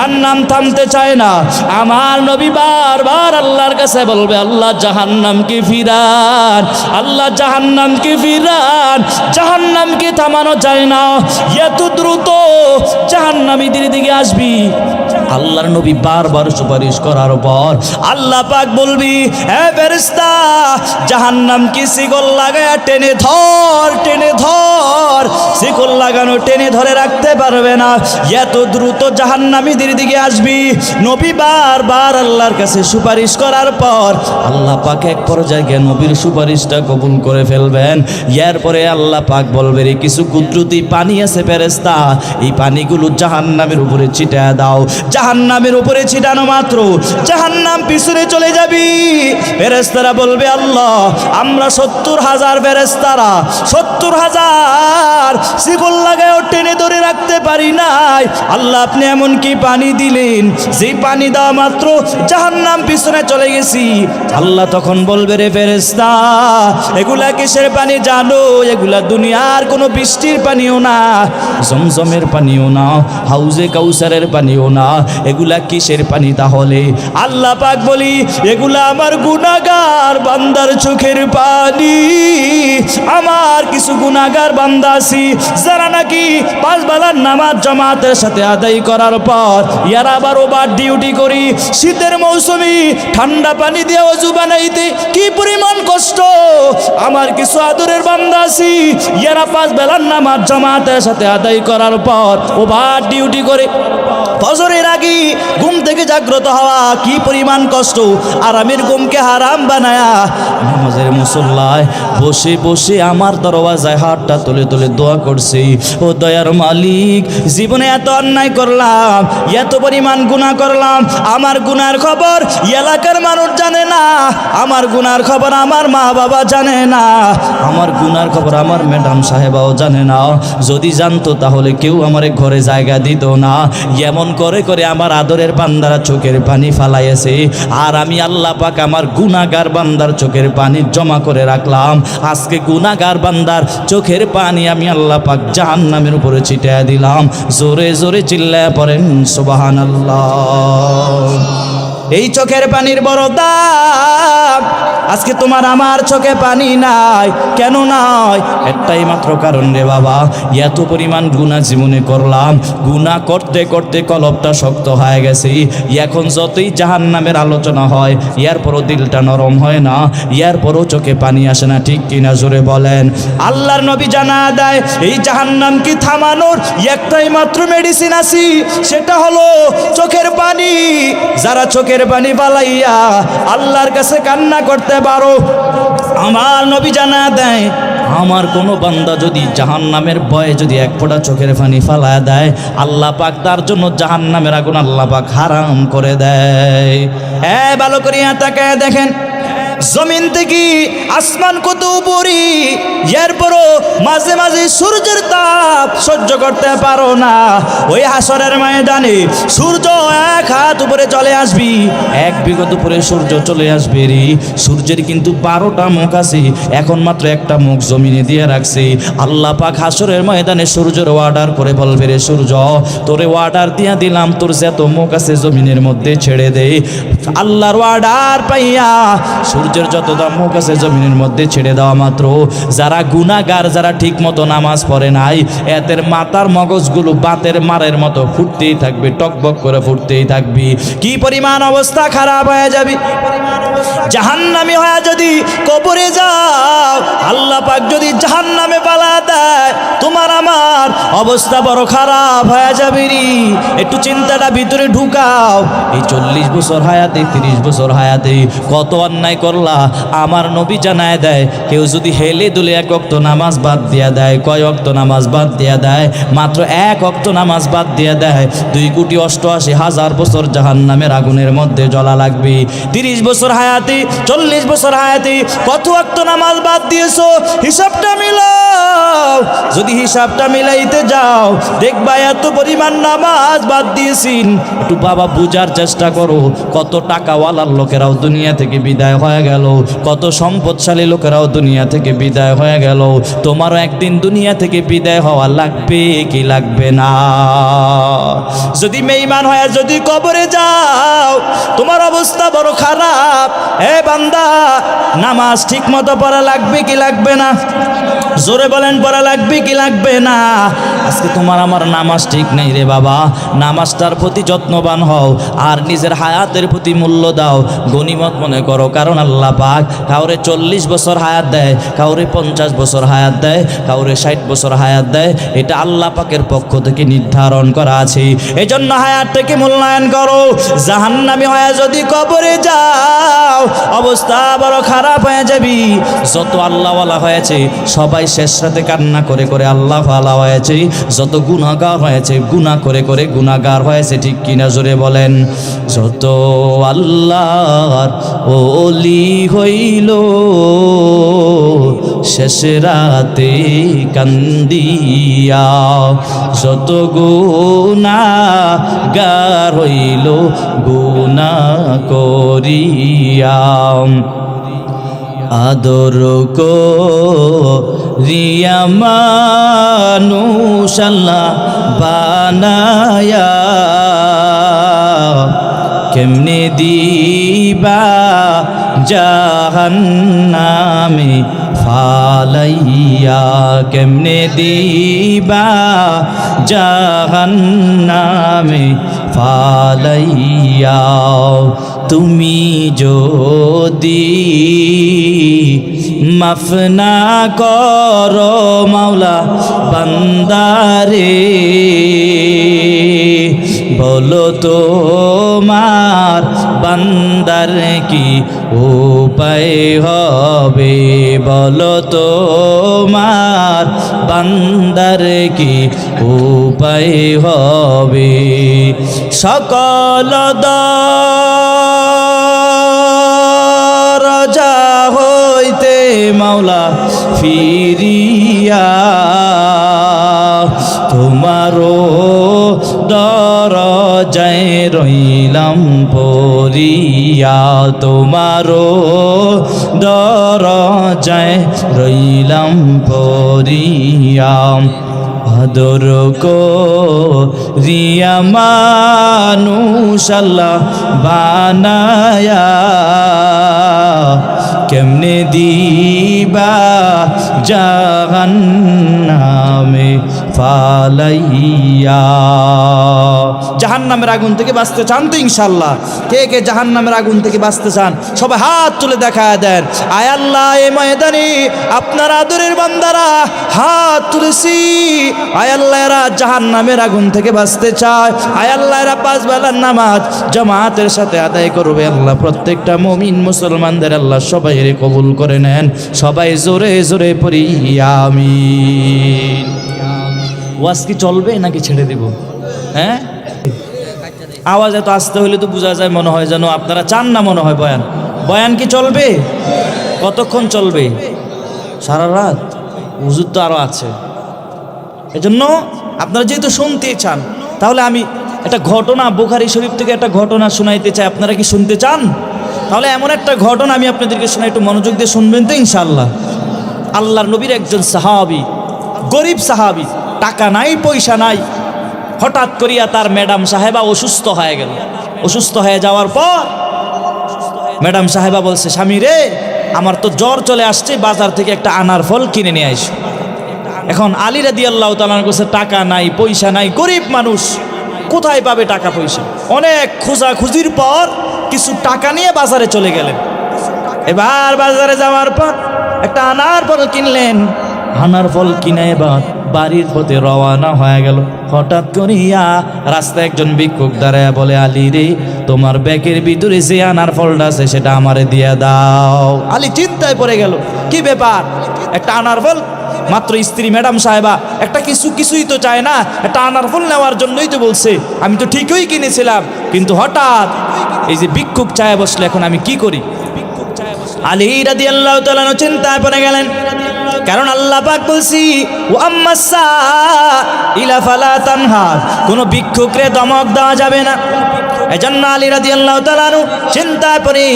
জাহান্নাম থামতে চায় না। আমার নবী বারবার আল্লাহর কাছে বলবে, আল্লাহ জাহান্নামকে ফিরান, আল্লাহ জাহান্নামকে ফিরান। জাহান্নামকে থামানো যায় না, এত দ্রুত জাহান্নামীদের দিকে আসবি। আল্লাহর নবী বারবার সুপারিশ করার পর আল্লাহ পাক বলবি, হে ফেরেশতা, জাহান্নামকে শিকল লাগায়া টেনে ধর, টেনে ধর। শিকল লাগানো টেনে ধরে রাখতে পারবে না, এত দ্রুত জাহান্নামীদের দিকে আসবি। নবী বারবার আল্লাহর কাছে সুপারিশ করার পর আল্লাহ পাক এক পর্যায়ে গিয়ে নবীর সুপারিশটা কবুল করে ফেলবেন। এরপরে আল্লাহ পাক বলবে, রে কিছু কুদরতি পানি আছে ফেরেশতা, এই পানিগুলো জাহান্নামের উপরে ছিটায় দাও। জাহান্নামের উপরে ছিটানো মাত্র জাহান্নাম পিছনে চলে যাবি। ফেরেশতারা বলবে, আল্লাহ আমরা 70,000 ফেরেশতারা 70,000 শিকল লাগায় টেনে ধরে রাখতে পারি নাই। আল্লাহ আপনি এমন কি পানি দিলেন, যেই পানি দেওয়া মাত্র জাহান্নাম পিছনে চলে গেছি। আল্লাহ তখন বলবে, রে ফেরেশতা, এগুলা কিসের পানি জানো? এগুলা দুনিয়ার কোনো বৃষ্টির পানিও না, জমজমের পানিও না, হাউজে কাউসারের পানিও না। এগুলা কিসের পানি তাহলে? আল্লাহ পাক বলি, এগুলা আমার গুনাহগার বান্দার চোখের পানি। আমার কিছু গুনাহগার বান্দা আছি যারা নাকি 5 বেলার নামাজ জামাতের সাথে আদায় করার পর ইয়ারা আবার ওভার ডিউটি করি। শীতের মৌসুমে ঠান্ডা পানি দিয়ে ওযু বানাইতে কি পরিমাণ কষ্ট। আমার কিছু আদরের বান্দা আছি ইয়ারা 5 বেলার নামাজ জামাতের সাথে আদায় করার পর ওভার ডিউটি করে ফজরের আগে ঘুম থেকে জাগ্রত হওয়া কি পরিমাণ কষ্ট। আরামের ঘুমকে হারাম বানায়া নামাজের মুসল্লায় বসে বসে আমার দরওয়াজায় হাতটা তুলে তুলে দোয়া করছি, ও দয়ার মালিক, জীবনে এত অন্যায় করলাম, এত পরিমাণ গুনাহ করলাম, আমার গুনার খবর এলাকার মানুষ জানে না, আমার গুনার খবর আমার মা বাবা জানে না, আমার গুনার খবর আমার ম্যাডাম সাহেবাও জানে না। যদি জানতো তাহলে কেউ আমার ঘরে জায়গা দিত না। এমন করে করে আমার আদরের বান্দারা চোখের পানি ফালাইছে, আর আমি আল্লাহ পাক আমার গুনাহগার বান্দার চোখের পানি জমা করে রাখলাম। আজকে গুনাহগার বান্দার চোখের পানি আমি আল্লাহ পাক জাহান্নামের উপরে ছিটিয়ে দিলাম। জোরে জোরে চিল্লায়া পড়েন সুবহানাল্লাহ। এই চোখের পানির বড় দাম। আজকে তোমার আমার চোখে পানি নাই, কেন নাই? একটাই মাত্র কারণ রে বাবা, এত পরিমাণ গুনাহ জীবনে করলাম, গুনাহ করতে করতে কলবটা শক্ত হয়ে গেছে। এখন যতই জাহান্নামের আলোচনা হয় এরপরও দিলটা নরম হয় না, এরপরও চোখে পানি আসে না, ঠিক কিনা জোরে বলেন। আল্লাহর নবী জানা দেয় এই জাহান্নামকে থামানোর একটাই মাত্র মেডিসিন আছে, সেটা হলো চোখের পানি। যারা চোখের পানি পালাইয়া আল্লাহর কাছে কান্না করতে পারো, আমার নবী জানা দেয় আমার কোনো বান্দা যদি জাহান্নামের ভয়ে যদি এক ফোঁটা চোখের পানি ফালায়া দেয়, আল্লাহ পাক তার জন্য জাহান্নামের আগুন আল্লাহ পাক হারাম করে দেয়। ভালো করিয়া তাকায় দেখেন, জমিন থেকে আসমান কত উপরে, এরপরও মাঝে মাঝে সূর্যের তাপ সহ্য করতে পারো না। ওই হাসরের ময়দানে সূর্য 1 হাত উপরে চলে আসবি, 1 বিঘত উপরে সূর্য চলে আসবে রে। সূর্যের কিন্তু 12টা মুখ আছে, এখন মাত্র একটা মুখ জমিনে দিয়ে রাখছে। আল্লাহ পাক হাসরের ময়দানে সূর্যের অর্ডার করে বলবে, রে সূর্য, তোরে অর্ডার দিয়া দিলাম, তোর যত মুখ আছে জমিনের মধ্যে ছেড়ে দে। আল্লাহর অর্ডার পাইয়া সূর্যের যতটা মুখ আছে জমিনের মধ্যে ছেড়ে দেওয়া মাত্র যারা গুনাহগার, যারা ঠিক মতো নামাজ পড়ে নাই, এদের মাথার মগজগুলো বাতের মারের মতো ফুটতেই থাকবে, টকবক করে ফুটতেই থাকবে। কি পরিমাণ অবস্থা খারাপ হয়ে যাবে। জাহান্নামী হয়ে যদি কবরে যাও, আল্লাহ পাক যদি জাহান্নামে পালা দেয়, তোমার আমার অবস্থা বড় খারাপ হয়ে যাবে রে। একটু চিন্তাটা ভিতরে ঢুকাও। এই 40 বছর হায়াতে, 30 বছর হায়াতে কত অন্যায় করলা। আমার নবী জানায় দেয়, কেউ যদি হেলে দুলে 1 ওয়াক্ত নামাজ বাদ দিয়া দেয়, কয় ওয়াক্ত নামাজ বাদ দিয়া দেয়? মাত্র 1 ওয়াক্ত নামাজ বাদ দিয়া দেয়, 2,88,000 বছর জাহান্নামের আগুনের মধ্যে জ্বলা লাগবে। 30 বছর হায়াতে, 40 বছর হায়াতে কত ওয়াক্ত নামাজ বাদ দিয়েছো? হিসাবটা মিলাও। যদি হিসাবটা মিলাইতে যাও দেখবা এত পরিমাণ নামাজ বাদ দিয়েছিন। একটু বাবা বুঝার চেষ্টা করো, কত টাকাওয়ালার লোকেরাও দুনিয়া থেকে বিদায় হয়ে গেল, কত সম্পদশালী লোকেরাও দুনিয়া থেকে বিদায় হয়ে গেল। তোমারও একদিন দুনিয়া থেকে বিদায় হওয়া লাগবে কি লাগবে না? যদি বেঈমান হয়ে যদি কবরে যাও তোমার অবস্থা বড় খারাপ। এ বান্দা, নামাজ ঠিক মতো পড়া লাগবে কি লাগবে না? জোরে বলেন, পড়া লাগবে কি লাগবে না? আজকে তোমার আমার নামাজ ঠিক নেই রে বাবা। নামাজটার প্রতি যত্নবান হও আর নিজের হায়াতের প্রতি মূল্য দাও, গনিমত মনে করো। কারণ আল্লাহ পাক কাউরে 40 বছর হায়াত দেয়, কাউরে 50 বছর হায়াত দেয়, কাউরে 60 বছর হায়াত দেয়। এটা আল্লাহ পাকের পক্ষ থেকে নির্ধারণ করা আছে। এই জন্য হায়াতটাকে মূল্যায়ন করো। জাহান্নামী হয়ে যদি কবরে যাও অবস্থা বড় খারাপ হয়ে যাবি। যত আল্লাহওয়ালা হয়েছে সবাই শেষ রাতে কান্না করে করে আল্লাহ ওয়ালা হয়েছে, যত গুনাহগার হয়েছে গুনাহ করে করে গুনাহগার হয়েছে। ঠিক কিনা জোরে বলেন? যত আল্লাহর ওলি হইল শেষ রাতে কান্দিয়া, যত গুনাহগার হইল গুনাহ করিয়া। আদর করিয়া মানুষ আল্লাহ বানায়া, কেমনে দিবা জাহান্নামে ফালাইয়া, কেমনে দিবা জাহান্নামে ফালাইয়া। তুমি যদি মাফ না করো মাওলা বান্দারে, বলো তোমার বান্দার কি উপায় হবে? বলো তোমার বান্দার কি উপায় হবে? সকল দরজা হইতে মাওলা ফিরিয়া, তোমারও দরজায় রইলাম পড়িয়া, তোমারও দরজায় রইলাম পড়িয়া। আদর করিয়া মানুষ আল্লাহ বানায়া, কেমনে দিবা জাহান্নামে ফালাইয়া। জাহান্নামের আগুন থেকে বাঁচতে চান তো ইনশাআল্লাহ? কে কে জাহান্নামের আগুন থেকে বাঁচতে চান সবাই হাত তুলে দেখা দেন। আয় আল্লাহ, এই ময়দানে আপনার আদরের বান্দারা হাত তুলেছি। আয় আল্লাহ, এরা জাহান্নামের আগুন থেকে বাঁচতে চায়। আয় আল্লাহ, এরা 5 বেলার নামাজ জামাতের সাথে আদায় করবে। আল্লাহ, প্রত্যেকটা মুমিন মুসলমানদের আল্লাহ সবাই কবুল করে নেন। সবাই জোরে জোরে পড়ি আমিন। ওয়াজ কি চলবে নাকি ছেড়ে দেব? হ্যাঁ, আওয়াজ এত আসতে হলে তো বোঝা যায়, মনে হয় যেন আপনারা চান না। মনে হয় বয়ান বয়ান কি চলবে? কতক্ষণ চলবে? সারা রাত? হুজুর তো আরো আছে। এজন্য আপনারা যেহেতু শুনতে চান, তাহলে আমি একটা ঘটনা বুখারী শরীফ থেকে একটা ঘটনা শোনাইতে চাই। আপনারা কি শুনতে চান? তাহলে এমন একটা ঘটনা আমি আপনাদেরকে শোনাই, একটু মনোযোগ দিয়ে শুনবেন তো ইনশাআল্লাহ। আল্লাহর নবীর একজন সাহাবী, গরিব সাহাবী, টাকা নাই পয়সা নাই। হঠাৎ করিয়া তার ম্যাডাম সাহেবা অসুস্থ হয়ে গেল। অসুস্থ হয়ে যাওয়ার পর ম্যাডাম সাহেবা বলছে, স্বামী রে, আমার তো জ্বর চলে আসছে, বাজার থেকে একটা আনার ফল কিনে নিয়ে আইস। এখন আলী রাদিয়াল্লাহু তাআলা কাছে টাকা নাই পয়সা নাই, গরিব মানুষ, কোথায় পাবে টাকা পয়সা? অনেক খোঁজাখুঁজির পর কিছু টাকা নিয়ে বাজারে চলে গেলেন। এবার বাজারে যাওয়ার পর একটা আনার ফল কিনলেন। আনার ফল কিনে এবার বাড়ির পথে রওনা হয়ে গেল। হঠাৎ করিয়া রাস্তায় একজন ভিক্ষুক দাঁড়ায় বলে, আলী রে, তোমার ব্যাগের ভিতরে যে আনার ফলটা আছে সেটা আমারে দিয়ে দাও। আলী চিন্তায় পড়ে গেল, কি ব্যাপার? একটা আনার ফল, মাত্র স্ত্রী ম্যাডাম সাহেবা একটা কিছুই তো চায় না, একটা আনার ফল নেওয়ার জন্যই তো বলছে। আমি তো ঠিকই কিনেছিলাম, কিন্তু হঠাৎ এই যে ভিক্ষুক চায় বসলে, এখন আমি কি করি? আলী রাদিয়াল্লাহু তাআলা আনহু চিন্তায় পড়ে গেলেন, কারণ আল্লাহ পাক বলছি ও আম্মাসা ইলা ফালা তানহার, কোন ভিক্ষুকরে দমক দেওয়া যাবে না। এজন্য আলী রাদিয়াল্লাহু তাআলা আনহু চিন্তায় পড়ে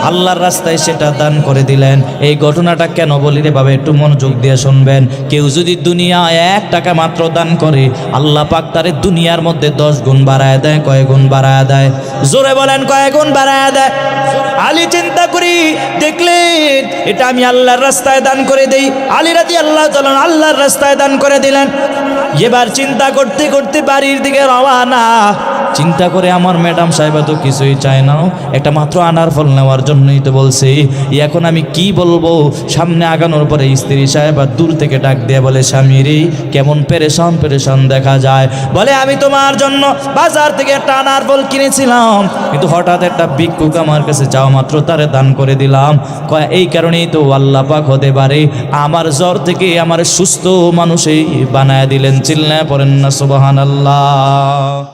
আল্লাহর রাস্তায় সেটা দান করে দিলেন। এই ঘটনাটা কেন বলি রে বাবা, একটু মনোযোগ দিয়ে শুনবেন। কেউ যদি দুনিয়ায় 1 টাকা মাত্র দান করে, আল্লাহ পাক তারে দুনিয়ার মধ্যে 10 গুণ বাড়ায় দেয়। কয় গুণ বাড়ায় দেয়? জোরে বলেন, কয় গুণ বাড়ায় দেয়? আলী চিন্তা করি দেখলেন এটা আমি আল্লাহর রাস্তায় দান করে দেই। আলী রাদিয়াল্লাহু তাআলা আল্লাহর রাস্তায় দান করে দিলেন। এবার চিন্তা করতে করতে বাড়ির দিকে রওনা। চিন্তা করে আমার ম্যাডাম সাহেবা তো কিছুই চায় না, একটা মাত্র আনার ফল নেওয়ার জন্যই তো বলছে। এখন আমি কি বলবো? সামনে আগানোর পরে স্ত্রী সাহেবা দূর থেকে ডাক দিয়ে বলে, স্বামী রে কেমন পেরেশান পেরেশান দেখা যায়। বলে, আমি তোমার জন্য বাজার থেকে একটা আনার ফল কিনেছিলাম, কিন্তু হঠাৎ একটা ভিক্ষুক আমার কাছে যাওয়া মাত্র তারে দান করে দিলাম। কয় এই কারণেই তো আল্লাহ পাক হতে পারে আমার জ্বর থেকে আমার সুস্থ মানুষই বানায় দিলেন। চিল্লায় পড়েন না সুবহানাল্লাহ।